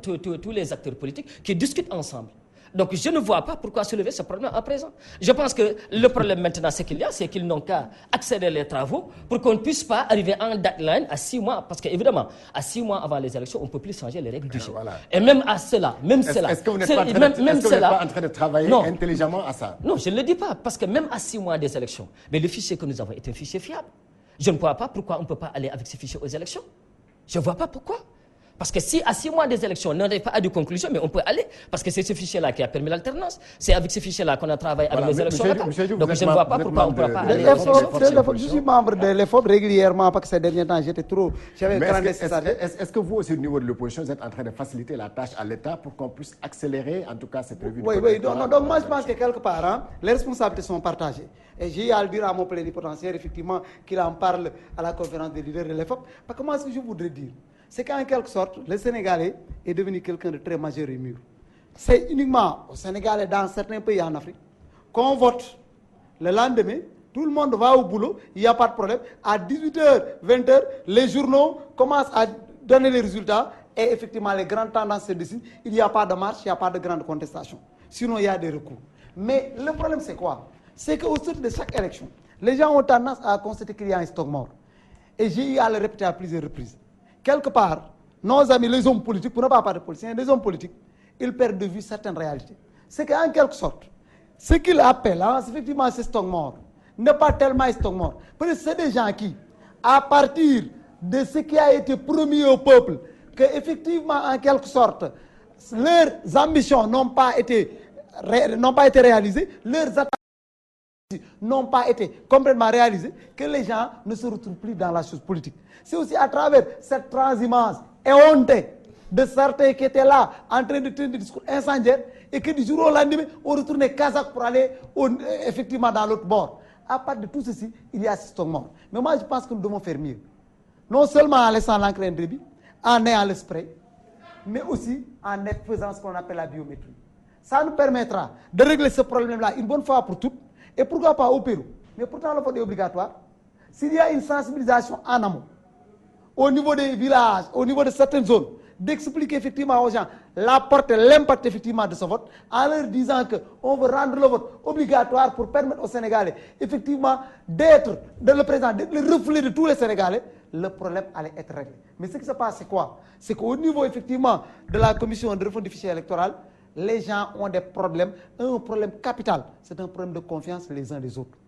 tous les acteurs politiques, qui discutent ensemble. Donc je ne vois pas pourquoi soulever ce problème à présent. Je pense que le problème maintenant, c'est qu'ils n'ont qu'à accélérer les travaux pour qu'on ne puisse pas arriver en deadline à 6 mois. Parce qu'évidemment, à 6 mois avant les élections, on ne peut plus changer les règles du jeu. Voilà. Et même à cela, Est-ce que vous n'êtes pas en train de travailler intelligemment à ça? Non, je ne le dis pas. Parce que même à 6 mois des élections, mais le fichier que nous avons est un fichier fiable. Je ne vois pas pourquoi on ne peut pas aller avec ce fichier aux élections. Je ne vois pas pourquoi. Parce que si à 6 mois des élections, on n'arrive pas à de conclusion, mais on peut aller, parce que c'est ce fichier-là qui a permis l'alternance. C'est avec ce fichier-là qu'on a travaillé avec les élections locales. Donc je ne vois pas pourquoi on ne peut pas aller. Je suis membre de l'EFOP régulièrement, parce que ces derniers temps, j'avais grandi. Est-ce que vous aussi, au niveau de l'opposition, vous êtes en train de faciliter la tâche à l'État pour qu'on puisse accélérer, en tout cas, cette revue? Oui, donc moi je pense que quelque part, les responsabilités sont partagées. Et j'ai à le dire à mon plénipotentiaire, effectivement, qu'il en parle à la conférence des leaders de l'EFOP. Parce que moi, ce que je voudrais dire, c'est qu'en quelque sorte, le Sénégalais est devenu quelqu'un de très majeur et mûr. C'est uniquement au Sénégal et dans certains pays en Afrique qu'on vote. Le lendemain, tout le monde va au boulot, il n'y a pas de problème. À 18h, 20h, les journaux commencent à donner les résultats et effectivement, les grandes tendances se dessinent. Il n'y a pas de marche, il n'y a pas de grande contestation. Sinon, il y a des recours. Mais le problème, c'est quoi? C'est qu'au sortir de chaque élection, les gens ont tendance à constater qu'il y a un stock mort. Et j'ai eu à le répéter à plusieurs reprises. Quelque part, nos amis, les hommes politiques, pour ne pas parler de politiciens, les hommes politiques, ils perdent de vue certaines réalités. C'est qu'en quelque sorte, ce qu'ils appellent, effectivement, ces stocks morts, n'est pas tellement stock mort. Parce que c'est des gens qui, à partir de ce qui a été promis au peuple, que effectivement, en quelque sorte, leurs ambitions n'ont pas été réalisées, leurs attentes n'ont pas été complètement réalisées, que les gens ne se retrouvent plus dans la chose politique. C'est aussi à travers cette transhumance éhontée de certains qui étaient là en train de tenir des discours incendiaires et que du jour au lendemain, on retournait Kazakh pour aller effectivement dans l'autre bord. À part de tout ceci, il y a ce stock mort. Mais moi, je pense que nous devons faire mieux. Non seulement en laissant l'encre indélébile, en ayant le spray, mais aussi en faisant ce qu'on appelle la biométrie. Ça nous permettra de régler ce problème-là une bonne fois pour toutes. Et pourquoi pas au Pérou? Mais pourtant, le vote est obligatoire. S'il y a une sensibilisation en amont, au niveau des villages, au niveau de certaines zones, d'expliquer effectivement aux gens la portée, l'impact effectivement de ce vote, en leur disant qu'on veut rendre le vote obligatoire pour permettre aux Sénégalais effectivement d'être, le président, d'être le reflet de tous les Sénégalais, le problème allait être réglé. Mais ce qui se passe, c'est quoi? C'est qu'au niveau effectivement de la commission de réforme du fichier électoral, les gens ont des problèmes, un problème capital, c'est un problème de confiance les uns les autres.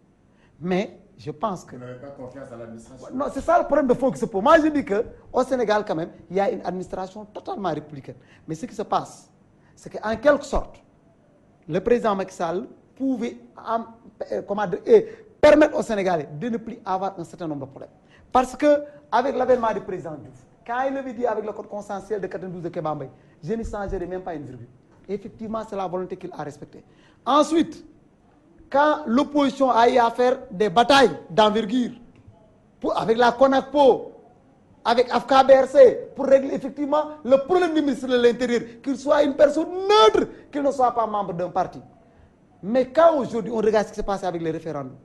Mais je pense que... Vous n'avez pas confiance à l'administration? Non, c'est ça le problème de fond qui se pose. Moi, je dis qu'au Sénégal, quand même, il y a une administration totalement républicaine. Mais ce qui se passe, c'est qu'en quelque sorte, le président Macky Sall pouvait permettre aux Sénégalais de ne plus avoir un certain nombre de problèmes. Parce qu'avec l'avènement du président Diouf, quand il avait dit avec le code consensuel de 92 de Kébambay, je ne changerai même pas une virgule. Effectivement, c'est la volonté qu'il a respectée. Ensuite, quand l'opposition a eu à faire des batailles d'envergure avec la CONACPO, avec AFCA-BRC, pour régler effectivement le problème du ministre de l'Intérieur, qu'il soit une personne neutre, qu'il ne soit pas membre d'un parti. Mais quand aujourd'hui on regarde ce qui s'est passé avec les référendums,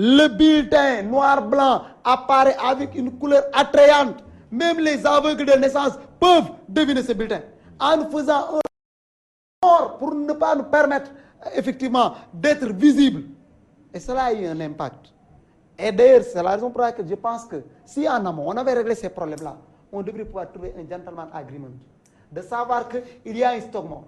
Le bulletin noir-blanc apparaît avec une couleur attrayante. Même les aveugles de naissance peuvent deviner ce bulletin. En nous faisant un effort pour ne pas nous permettre effectivement d'être visibles. Et cela a eu un impact. Et d'ailleurs, c'est la raison pour laquelle je pense que si en amont, on avait réglé ces problèmes-là, on devrait pouvoir trouver un gentleman agreement. De savoir qu'il y a un stock mort.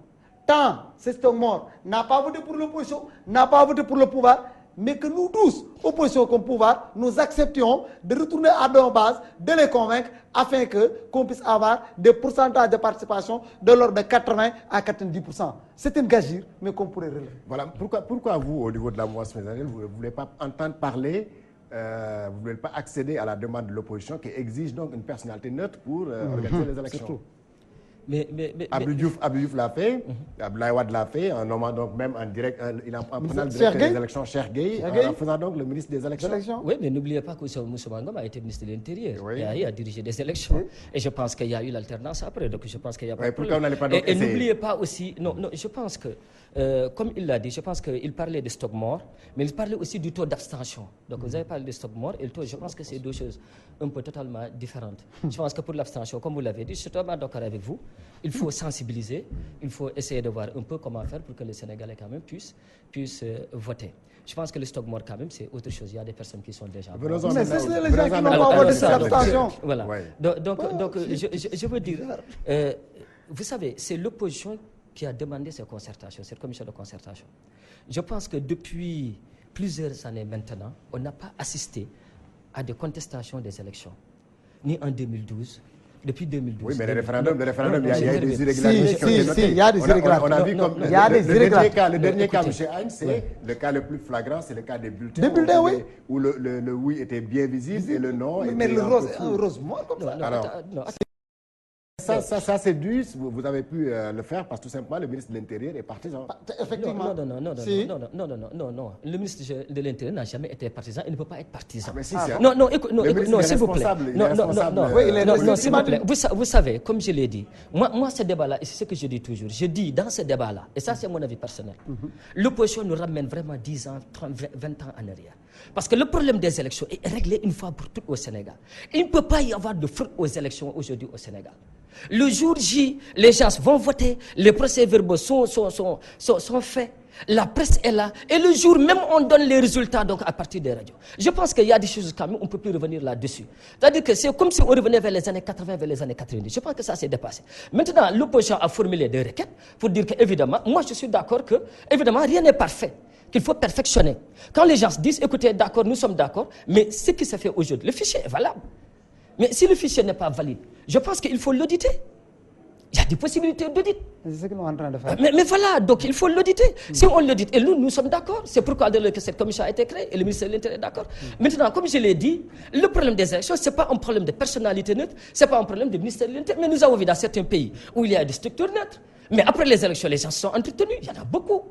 Tant ce stock mort n'a pas voté pour l'opposition, n'a pas voté pour le pouvoir, mais que nous tous, opposition comme pouvoir, nous acceptions de retourner à nos bases, de les convaincre, afin qu'on puisse avoir des pourcentages de participation de l'ordre de 80 à 90%. C'est une gageure, mais qu'on pourrait relever. Voilà. Pourquoi vous, au niveau de la mouvance présidentielle, vous ne voulez pas entendre parler, vous ne voulez pas accéder à la demande de l'opposition qui exige donc une personnalité neutre pour organiser les élections? Abdou Diouf l'a fait, Abdoulaye Wade l'a fait, en nommant donc même en direct, en prenant le directeur des élections, Cheikh Gueye, en faisant donc le ministre des élections. Oui, mais n'oubliez pas que Moussa Ngom a été ministre de l'Intérieur. Oui. Il a dirigé des élections. Oui. Et je pense qu'il y a eu l'alternance après, donc je pense qu'il n'y a pas de problème. Pourquoi on n'allait pas donc et n'oubliez pas aussi, non, je pense que, comme il l'a dit, je pense qu'il parlait de stock mort, mais il parlait aussi du taux d'abstention. Donc vous avez parlé de stock mort et le taux, je pense que c'est deux choses un peu totalement différentes. Je pense que pour l'abstention, comme vous l'avez dit, je suis totalement d'accord avec vous. Il faut sensibiliser, il faut essayer de voir un peu comment faire pour que les Sénégalais quand même puissent voter. Je pense que le stock mort quand même c'est autre chose. Il y a des personnes qui sont déjà... Mais c'est les gens qui n'ont pas voté sur l'abstention. Voilà. Ouais. Donc je veux dire, vous savez, c'est l'opposition qui a demandé cette concertation, cette commission de concertation. Je pense que depuis plusieurs années maintenant, on n'a pas assisté à des contestations des élections, ni en 2012. Depuis 2012. Oui, mais le référendum, il y a des irrégularités. Si, il y a des irrégularités. On a vu comme le dernier cas, M. Hagne, c'est le cas le plus flagrant, c'est le cas des bulletins. Des bulletins, oui. Où le oui était bien visible et le non était... Mais le rose mort comme ça. Ça c'est dû, vous avez pu le faire parce que tout simplement le ministre de l'Intérieur est partisan. Effectivement. Non. Le ministre de l'Intérieur n'a jamais été partisan, il ne peut pas être partisan. Mais si, non, s'il vous plaît. Non, s'il vous plaît. Vous savez, comme je l'ai dit, moi ce débat-là, et c'est ce que je dis toujours, je dis dans ce débat-là, et ça c'est mon avis personnel, l'opposition nous ramène vraiment 10 ans, 30, 20 ans en arrière. Parce que le problème des élections est réglé une fois pour toutes au Sénégal. Il ne peut pas y avoir de fraude aux élections aujourd'hui au Sénégal. Le jour J, les gens vont voter, les procès-verbaux sont faits, la presse est là, et le jour même on donne les résultats donc à partir des radios. Je pense qu'il y a des choses quand même, on ne peut plus revenir là-dessus. C'est-à-dire que c'est comme si on revenait vers les années 80, vers les années 90. Je pense que ça s'est dépassé. Maintenant, l'opposition a formulé des requêtes pour dire qu'évidemment, moi je suis d'accord que, évidemment, rien n'est parfait, qu'il faut perfectionner. Quand les gens disent, écoutez, d'accord, nous sommes d'accord, mais ce qui se fait aujourd'hui, le fichier est valable. Mais si le fichier n'est pas valide, je pense qu'il faut l'auditer. Il y a des possibilités d'audit. C'est ce que nous sommes en train de faire. Mais voilà, donc il faut l'auditer. Si on l'audite, et nous sommes d'accord, c'est pourquoi que cette commission a été créée, et le ministère de l'Intérieur est d'accord. Maintenant, comme je l'ai dit, le problème des élections, ce n'est pas un problème de personnalité neutre, ce n'est pas un problème du ministère de l'Intérieur. Mais nous avons vu dans certains pays où il y a des structures neutres. Mais après les élections, les gens sont entretenus, il y en a beaucoup.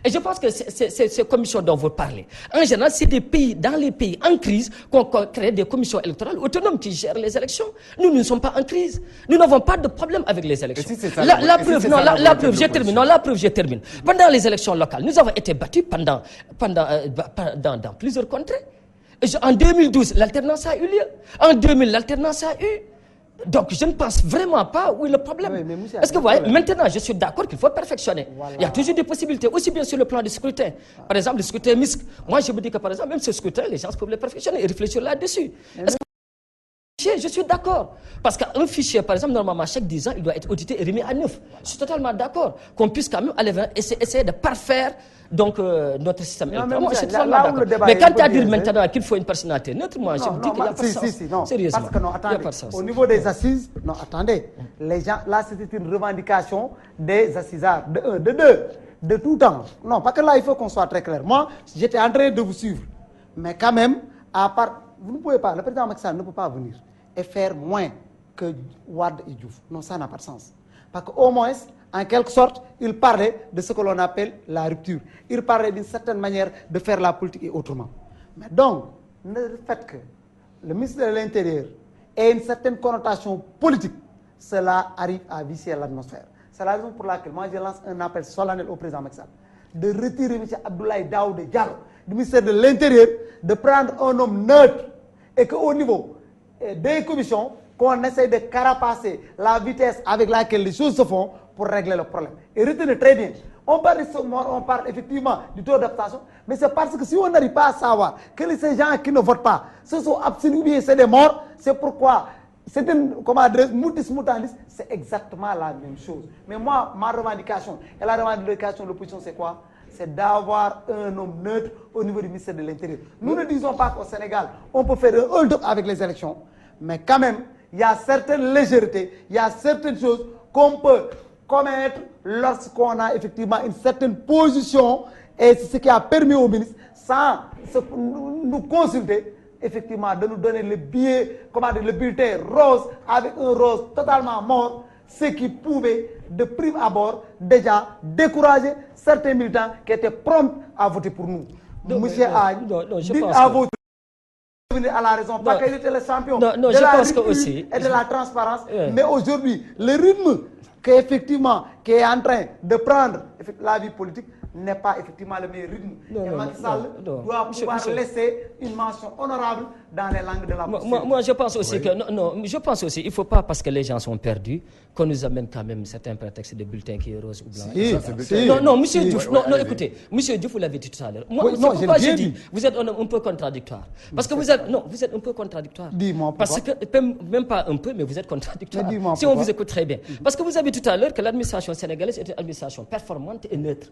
Et je pense que ces commissions dont vous parlez, en général, c'est des pays, dans les pays en crise, qu'on crée des commissions électorales autonomes qui gèrent les élections. Nous ne sommes pas en crise. Nous n'avons pas de problème avec les élections. La preuve, je termine. Pendant les élections locales, nous avons été battus dans plusieurs contrées. En 2012, l'alternance a eu lieu. En 2000, l'alternance a eu. Donc je ne pense vraiment pas où est le problème. Oui, est-ce que vous voyez, maintenant je suis d'accord qu'il faut perfectionner. Voilà. Il y a toujours des possibilités, aussi bien sur le plan du scrutin. Par exemple, le scrutin MISC. Moi je me dis que par exemple, même ce scrutin, les gens peuvent le perfectionner et réfléchir là-dessus. Je suis d'accord. Parce qu'un fichier, par exemple, normalement, chaque 10 ans, il doit être audité et remis à neuf. Je suis totalement d'accord qu'on puisse quand même aller essayer de parfaire donc, notre système électoral. Moi, je suis totalement d'accord. Mais quand tu as dit maintenant qu'il faut une personnalité neutre, moi, je me dis qu'il n'y a pas de sens. Sérieusement. Parce que non, attendez, au niveau des assises, non, attendez, les gens, là, c'était une revendication des assisards, de un, de deux, de tout temps. Non, pas que là, il faut qu'on soit très clair. Moi, j'étais en train de vous suivre. Mais quand même, à part, vous ne pouvez pas, le président Macky Sall ne peut pas venir et faire moins que Wade et Diouf. Non, ça n'a pas de sens. Parce qu'au moins, en quelque sorte, il parlait de ce que l'on appelle la rupture. Il parlait d'une certaine manière de faire la politique et autrement. Mais donc, le fait que le ministre de l'Intérieur ait une certaine connotation politique, cela arrive à vicier l'atmosphère. C'est la raison pour laquelle moi je lance un appel solennel au président Macky Sall de retirer M. Abdoulaye Daouda Diallo, du ministère de l'Intérieur de prendre un homme neutre et qu'au niveau des commissions, qu'on essaie de carapasser la vitesse avec laquelle les choses se font pour régler le problème. Et retenez très bien, on parle effectivement du taux d'abstention, mais c'est parce que si on n'arrive pas à savoir que ces gens qui ne votent pas, ce sont abstenus ou bien c'est des morts, c'est pourquoi c'est une mutis mutandis, c'est exactement la même chose. Mais moi, ma revendication, et la revendication de l'opposition, c'est quoi? C'est d'avoir un homme neutre au niveau du ministère de l'Intérieur. Nous ne disons pas qu'au Sénégal, on peut faire un hold-up avec les élections, mais quand même, il y a certaines légèretés, il y a certaines choses qu'on peut commettre lorsqu'on a effectivement une certaine position, et c'est ce qui a permis au ministre, sans nous consulter, effectivement, de nous donner le bulletin rose avec un rose totalement mort, ce qui pouvait, de prime abord, déjà décourager certains militants qui étaient prompts à voter pour nous. Monsieur Agne, dites à votre à la raison, pas qu'il était le champion de la rupture et de la transparence, mais aujourd'hui, le rythme qui est en train de prendre la vie politique n'est pas effectivement le meilleur rythme. Et Macky Sall doit pouvoir laisser une mention honorable dans les langues de la politique. Moi, je pense aussi que je pense aussi, il ne faut pas parce que les gens sont perdus qu'on nous amène quand même certains prétextes de bulletins qui est rose ou blanc. Non, monsieur Diouf, écoutez, monsieur Diouf, vous l'avez dit tout à l'heure. Moi, pourquoi je dis, vous êtes un peu contradictoire. Parce que vous êtes un peu contradictoire. Dis-moi parce que, même pas un peu, mais vous êtes contradictoire. Si on vous écoute très bien. Parce que vous avez tout à l'heure que l'administration sénégalaise est une administration performante et neutre.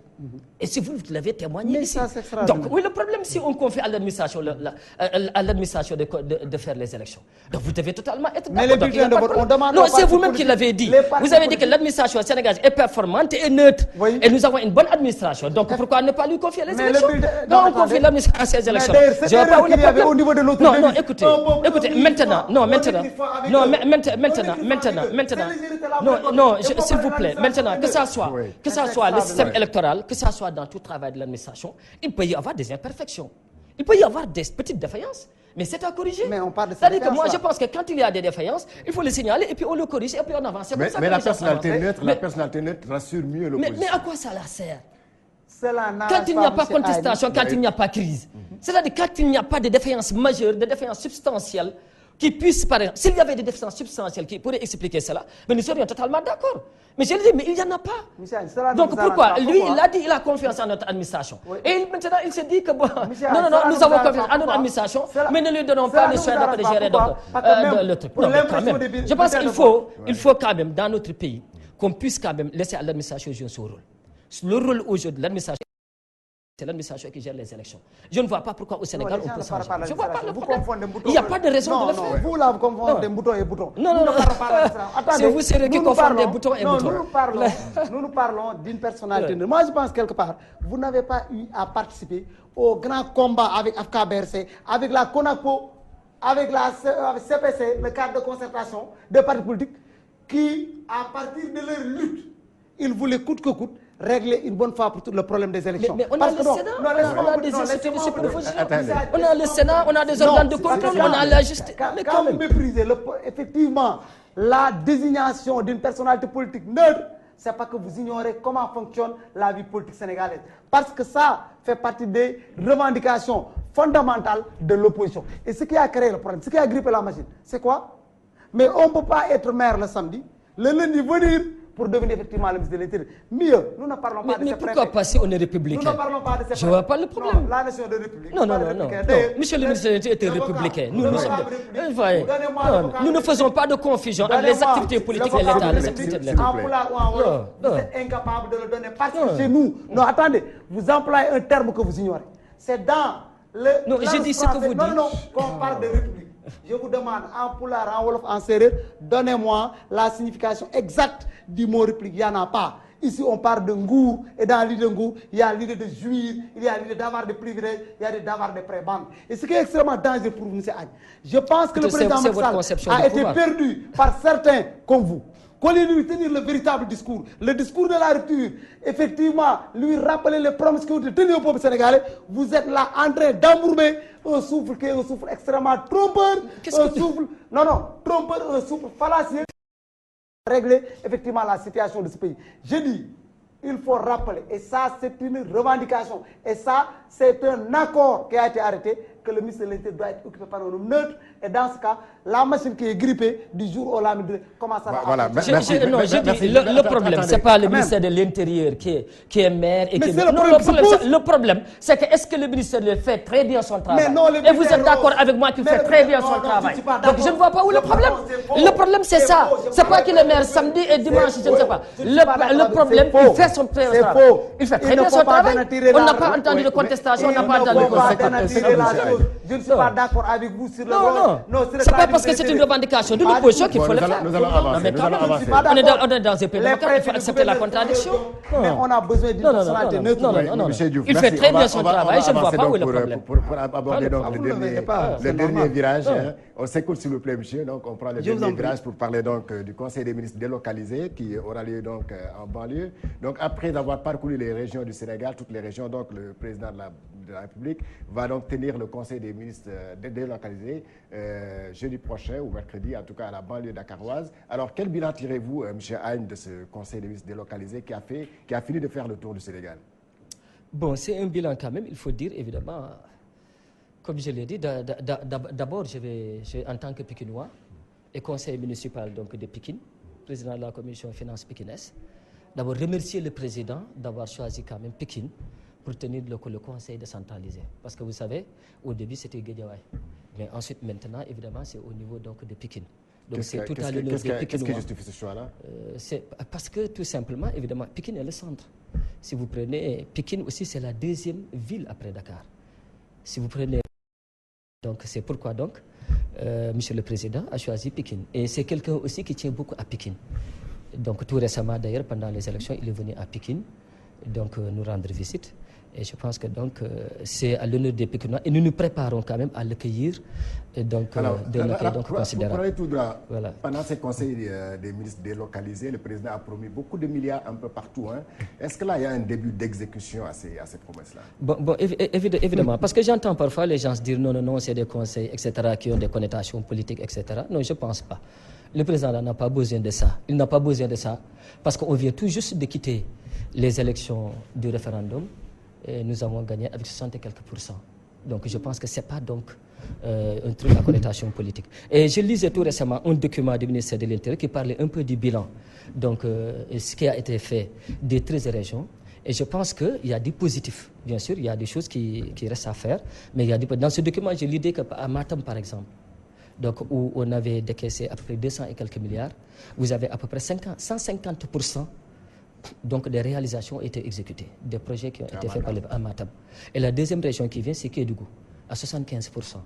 Et si vous l'avez témoigné ici. Donc, oui, le problème, si on confie à l'administration de faire les élections. Donc, vous devez totalement être d'accord. Mais les bulletins de vote, on demande. Non, c'est vous-même qui l'avez dit. Vous avez dit que l'administration sénégalaise est performante et neutre. Oui. Et nous avons une bonne administration. Donc, pourquoi ne pas lui confier les élections? Non, on confie l'administration à ces élections. Je ne vois pas où le problème. Au niveau de notre non, écoutez, maintenant, s'il vous plaît, maintenant, que ça soit le système électoral, que ça soit dans tout travail de l'administration, il peut y avoir des imperfections. Il peut y avoir des petites défaillances, mais c'est à corriger. Mais on parle de c'est-à-dire que moi, je pense que quand il y a des défaillances, il faut les signaler et puis on le corrige et puis on avance. Mais la personnalité neutre rassure mieux l'opposition. Mais à quoi ça la sert? Quand il n'y a pas contestation, quand il n'y a pas crise. C'est-à-dire quand il n'y a pas de défaillance majeure, de défaillance substantielle, qui puisse, par exemple, s'il y avait des défaillances substantielles qui pourraient expliquer cela, mais nous serions totalement d'accord. Mais je le dis, mais il n'y en a pas. Donc pourquoi? Lui, il a dit qu'il a confiance en notre administration. Oui. Et maintenant, il se dit que bon, nous avons confiance en notre administration, mais ne lui donnons pas le soin de gérer le truc. Non, mais quand même, je pense qu'il faut quand même, dans notre pays, qu'on puisse quand même laisser à l'administration jouer son rôle. Le rôle aujourd'hui de l'administration, c'est l'administration qui gère les élections. Je ne vois pas pourquoi au Sénégal on peut changer. Je ne vois pas le problème. Il n'y a pas de raison de le faire. Vous là, vous confondez boutons et boutons. Non. C'est vous sérieux qui confondez boutons et boutons. Nous parlons d'une personnalité. Moi, je pense quelque part, vous n'avez pas eu à participer au grand combat avec AFCA-BRC, avec la CONACO, avec la CPC, le cadre de concertation des partis politiques, qui, à partir de leur lutte, ils voulaient coûte que coûte régler une bonne fois pour tout le problème des élections. Mais on a le Sénat, on a des institutions de supervision, on a le Sénat, on a des organes de contrôle, on a la justice. Quand vous méprisez effectivement la désignation d'une personnalité politique neutre, c'est pas que vous ignorez comment fonctionne la vie politique sénégalaise. Parce que ça fait partie des revendications fondamentales de l'opposition. Et ce qui a créé le problème, ce qui a grippé la machine, c'est quoi? Mais on ne peut pas être maire le samedi, le lundi venir pour devenir effectivement le ministre de l'Intérieur. Mieux, nous ne parlons pas de ces préfets. Mais pourquoi pas si on est républicain? Nous ne parlons pas de ces préfets. Je ne vois pas le problème. Non, la nation de république. Non. Monsieur le ministre de l'Intérieur était républicain. Nous ne faisons pas de confusion entre les activités politiques de l'État et les activités de l'État. Vous êtes incapable de le donner parce que chez nous, non, attendez, vous employez un terme que vous ignorez. C'est dans le. Non, je dis ce que vous dites. Non, qu'on parle de république. Je vous demande en pulaar, en wolof, en sérère, donnez-moi la signification exacte du mot république. Il n'y en a pas. Ici, on parle de ngour, et dans l'idée de ngour, il y a l'idée de jouir, il y a l'idée d'avoir des privilèges, il y a l'idée d'avoir des prébendes. Et ce qui est extrêmement dangereux pour vous, M. Agne, je pense que le président Macky Sall a été perdu par certains comme vous. Qu'on lui tenir le véritable discours, le discours de la rupture, effectivement, lui rappeler les promesses qui ont été tenues au peuple sénégalais, vous êtes là en train d'embourber un souffle qui est un souffle extrêmement trompeur, trompeur, un souffle fallacieux, régler effectivement la situation de ce pays. Je dis, il faut rappeler, et ça c'est une revendication, et ça c'est un accord qui a été arrêté, que le ministre de l'Intérieur doit être occupé par un homme neutre, et dans ce cas, la machine qui est grippée du jour au lendemain commence à... Voilà, le problème, c'est pas le ministère de l'Intérieur qui est maire et qui... Non, le problème, c'est que est-ce que le ministère fait très bien son travail? Et vous êtes d'accord avec moi qu'il fait très bien son travail? Donc je ne vois pas où le problème. Le problème c'est ça. C'est pas qu'il est maire samedi et dimanche, je ne sais pas. Le problème, il fait son travail. Il fait très bien son travail. On n'a pas entendu de contestation, on n'a pas entendu de contestation. Je ne suis pas d'accord avec vous sur le non, c'est pas parce que c'est une revendication de l'opposition qu'il faut le faire. Nous allons avancer. On est dans un pays démocratique, il faut accepter la contradiction. Mais on a besoin d'une personnalité neutre. Non. Il fait très bien son travail, je ne vois pas où est le problème. Pour aborder donc le dernier virage, on s'écoute s'il vous plaît, monsieur. Donc on prend le dernier virage pour parler donc du Conseil des ministres délocalisé qui aura lieu donc en banlieue. Donc après avoir parcouru les régions du Sénégal, toutes les régions, donc le président de la République va donc tenir le Conseil des ministres délocalisés jeudi prochain ou mercredi, en tout cas à la banlieue dakaroise. Alors quel bilan tirez-vous, M. Agne, de ce Conseil des ministres délocalisé qui a fini de faire le tour du Sénégal? Bon, c'est un bilan quand même, il faut dire évidemment, comme je l'ai dit, d'abord en tant que Pikinois et conseiller municipal donc, de Pikine, président de la commission finance pikinaise, d'abord remercier le président d'avoir choisi quand même Pikine pour tenir le conseil décentralisé. Parce que vous savez, au début c'était Guédiawaye. Mais ensuite, maintenant, évidemment, c'est au niveau donc, de Pikine. Donc c'est tout à l'honneur des Pikinois. Qu'est-ce qui justifie ce choix-là? C'est parce que tout simplement, évidemment, Pikine est le centre. Si vous prenez Pikine aussi, c'est la deuxième ville après Dakar. Si vous prenez... Donc c'est pourquoi donc, Monsieur le Président a choisi Pikine. Et c'est quelqu'un aussi qui tient beaucoup à Pikine. Donc tout récemment d'ailleurs, pendant les élections, il est venu à Pikine, donc nous rendre visite. Et je pense que donc c'est à l'honneur des Pikinois et nous nous préparons quand même à l'accueillir donc considérable. Pour aller tout droit, voilà. Pendant ces conseils des ministres délocalisés, le président a promis beaucoup de milliards un peu partout. Hein. Est-ce que là il y a un début d'exécution à ces promesses-là? Bon, évidemment, parce que j'entends parfois les gens se dire non, c'est des conseils, etc., qui ont des connotations politiques, etc. Non, je ne pense pas. Le président n'a pas besoin de ça. Il n'a pas besoin de ça parce qu'on vient tout juste de quitter les élections du référendum. Et nous avons gagné avec 60 et quelques %. Donc je pense que ce n'est pas donc un truc à connotation politique. Et je lisais tout récemment un document du ministère de l'Intérieur qui parlait un peu du bilan, donc ce qui a été fait des 13 régions. Et je pense qu'il y a du positif. Bien sûr, il y a des choses qui restent à faire, mais il y a dans ce document, j'ai l'idée qu'à Matam, par exemple, donc, où on avait décaissé à peu près 200 et quelques milliards, vous avez à peu près 150 % donc des réalisations ont été exécutées, des projets qui ont été faits par les Matam. Et la deuxième région qui vient, c'est Kédougou, à 75 %.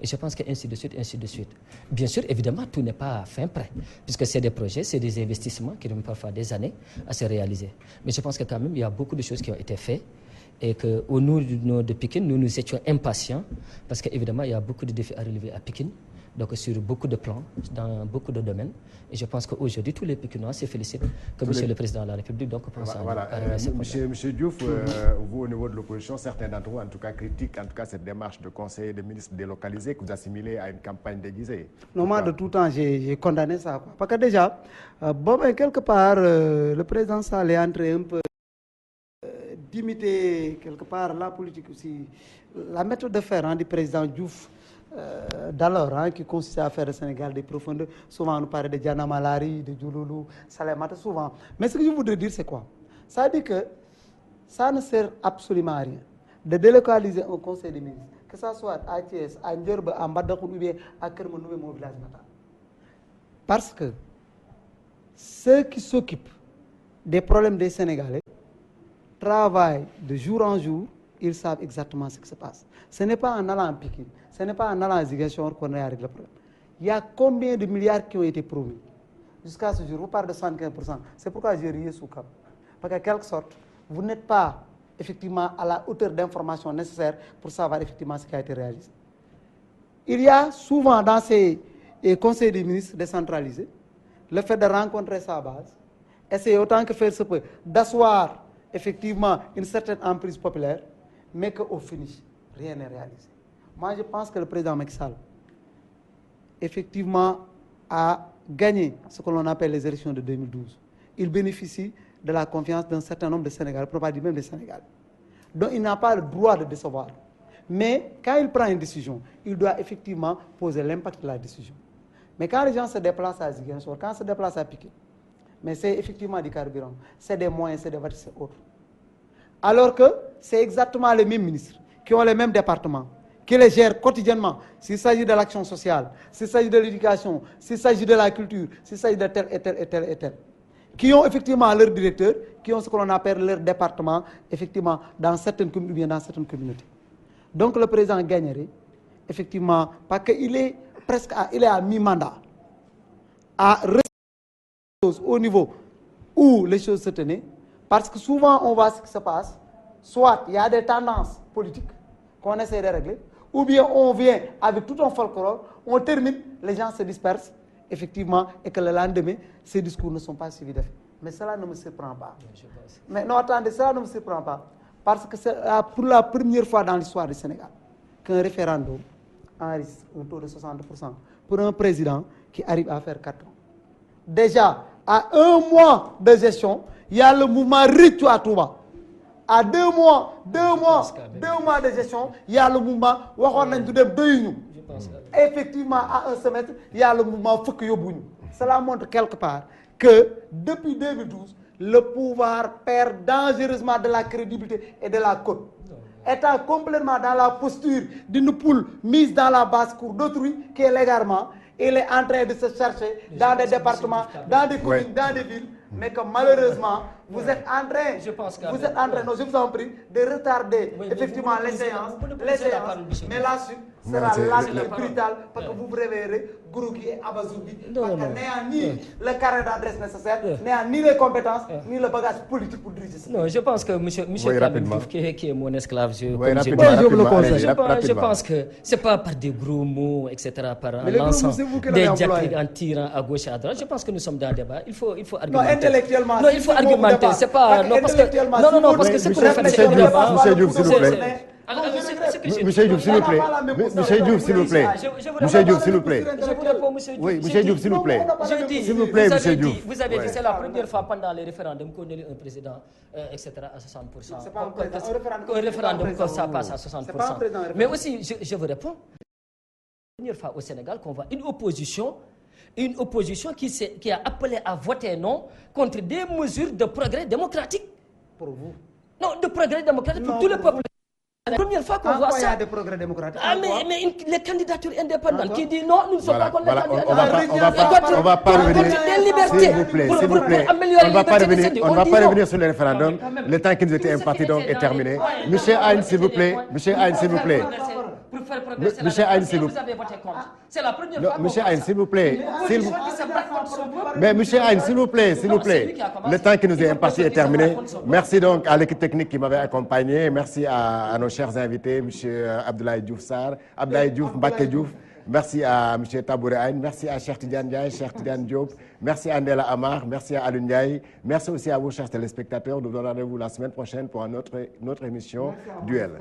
Et je pense qu'ainsi de suite, ainsi de suite. Bien sûr, évidemment, tout n'est pas fin prêt, puisque c'est des projets, c'est des investissements qui ont parfois des années à se réaliser. Mais je pense que quand même, il y a beaucoup de choses qui ont été faites et qu'au nom de Pikine, nous étions impatients, parce qu'évidemment, il y a beaucoup de défis à relever à Pikine. Donc sur beaucoup de plans, dans beaucoup de domaines. Et je pense qu'aujourd'hui, tous les Pikinois se félicitent que Monsieur le Président de la République donc, pense à Monsieur Diouf, vous au niveau de l'opposition, certains d'entre vous en tout cas critiquent cette démarche de conseiller des ministres délocalisés que vous assimilez à une campagne déguisée. Non, moi de tout temps, j'ai condamné ça. Parce que déjà, quelque part, le président Sall est en train un peu d'imiter quelque part la politique aussi, la méthode de faire du président Diouf. d'alors, qui consistait à faire au Sénégal des profondeurs. Souvent, on nous parlait de Diana Malari, de Djouloulou, Salemata, souvent. Mais ce que je voudrais dire, c'est quoi? Ça dit que ça ne sert absolument à rien de délocaliser un conseil des ministres, que ce soit à Thiès, à Ndjerbe, à Mbadakoun ou bien à Kermanoubé, mon village natal. Parce que ceux qui s'occupent des problèmes des Sénégalais travaillent de jour en jour, ils savent exactement ce qui se passe. Ce n'est pas en allant en Pikine, ce n'est pas en allant à Ziguinchor qu'on règle le problème. Il y a combien de milliards qui ont été promis jusqu'à ce jour? Vous parlez de 75%. C'est pourquoi j'ai rié sous cap. Parce qu'en quelque sorte, vous n'êtes pas effectivement à la hauteur d'informations nécessaires pour savoir effectivement ce qui a été réalisé. Il y a souvent dans ces conseils des ministres décentralisés le fait de rencontrer sa base, essayer autant que faire se peut d'asseoir effectivement une certaine emprise populaire, mais qu'au finish, rien n'est réalisé. Moi, je pense que le président Macky Sall, effectivement, a gagné ce que l'on appelle les élections de 2012. Il bénéficie de la confiance d'un certain nombre de Sénégalais, pour ne pas dire même des Sénégalais. Donc il n'a pas le droit de décevoir. Mais quand il prend une décision, il doit effectivement poser l'impact de la décision. Mais quand les gens se déplacent à Ziguinchor, quand ils se déplacent à Pikine, mais c'est effectivement du carburant, c'est des moyens, c'est des voitures, c'est autre. Alors que c'est exactement les mêmes ministres qui ont les mêmes départements, qui les gèrent quotidiennement. S'il s'agit de l'action sociale, s'il s'agit de l'éducation, s'il s'agit de la culture, s'il s'agit de tel et tel et tel et tel, qui ont effectivement leur directeur, qui ont ce que l'on appelle leur département, effectivement, dans certaines communes ou bien dans certaines communautés. Donc le président gagnerait, effectivement, parce qu'il est presque il est à mi-mandat, à rester au niveau où les choses se tenaient, parce que souvent on voit ce qui se passe, soit il y a des tendances politiques qu'on essaie de régler, ou bien on vient avec tout un folklore, on termine, les gens se dispersent, effectivement, et que le lendemain, ces discours ne sont pas suivis d'effet. Mais cela ne me surprend pas. Mais non, attendez, cela ne me surprend pas. Parce que c'est pour la première fois dans l'histoire du Sénégal qu'un référendum enregistre un taux de 60% pour un président qui arrive à faire 4 ans. Déjà, à 1 mois de gestion, il y a le mouvement Rictu à Touba. À 2 mois de gestion, il y a le mouvement effectivement, à un semestre, il y a le mouvement Fuk Yobounou. Cela montre quelque part que depuis 2012, le pouvoir perd dangereusement de la crédibilité et de la cote. Étant complètement dans la posture d'une poule mise dans la basse-cour d'autrui qui est légalement, il est en train de se chercher dans des départements, dans des communes, dans des villes, mais que malheureusement, vous êtes en train, non, je vous en prie, de retarder effectivement les séances, mais la suite sera lente et brutale parce que vous vous réveillerez groggy et abasourdi, parce que n'ayant ni le carnet d'adresse nécessaire, n'ayant ni les compétences, ni le bagage politique pour diriger ça. Non, je pense que monsieur Diouf, qui est mon esclave, je pense que ce n'est pas par des gros mots, etc., par l'ensemble des diatribes en tirant à gauche et à droite. Je pense que nous sommes dans un débat. Il faut argumenter. Non, intellectuellement. Non, il faut argumenter. C'est pas. Non, parce que ce que vous faites, c'est un débat. Monsieur Diouf, s'il vous plaît. Monsieur Diouf, s'il vous plaît. Monsieur Diouf, s'il vous plaît. Monsieur Diouf, s'il vous plaît. Oui, monsieur Diouf, s'il vous plaît. Je dis, s'il vous plaît, monsieur Diouf. Vous avez dit, c'est la première fois pendant les référendums qu'on élit un président, etc., à 60%. C'est pas un président. Un référendum, que ça passe à 60%. Mais aussi, je vous réponds, c'est la première fois au Sénégal qu'on voit une opposition qui a appelé à voter non contre des mesures de progrès démocratique. Pour vous? Non, de progrès démocratique pour tout le peuple. C'est la première fois qu'on voit ça. Il y a des progrès démocratiques. Ah, mais les candidatures indépendantes qui disent non, nous ne sommes pas contre les candidatures. On va pas revenir. S'il vous plaît, s'il vous plaît. On ne va pas revenir sur le référendum. Le temps qui nous était imparti donc est terminé. Monsieur Aïn, s'il vous plaît. Monsieur Aïn, s'il vous plaît. Monsieur Aïn, s'il vous plaît. C'est la première fois. Monsieur Aïn, s'il vous plaît. Mais monsieur Aïn, s'il vous plaît, s'il vous plaît. Le temps qui nous est imparti est terminé. Merci donc à l'équipe technique qui m'avait accompagné. Merci à nos chers invités, monsieur Abdoulaye Diouf Sarr, Abdoulaye Diouf, Mbacké Diouf. Merci à monsieur Tabouré Aïn. Merci à Cheikh Tidiane Ndiaye, Cheikh Tidiane Diop. Merci à Ndella Amar. Merci à Alioune Ndiaye. Merci aussi à vous, chers téléspectateurs. Nous vous donnons rendez-vous la semaine prochaine pour une autre émission Duel.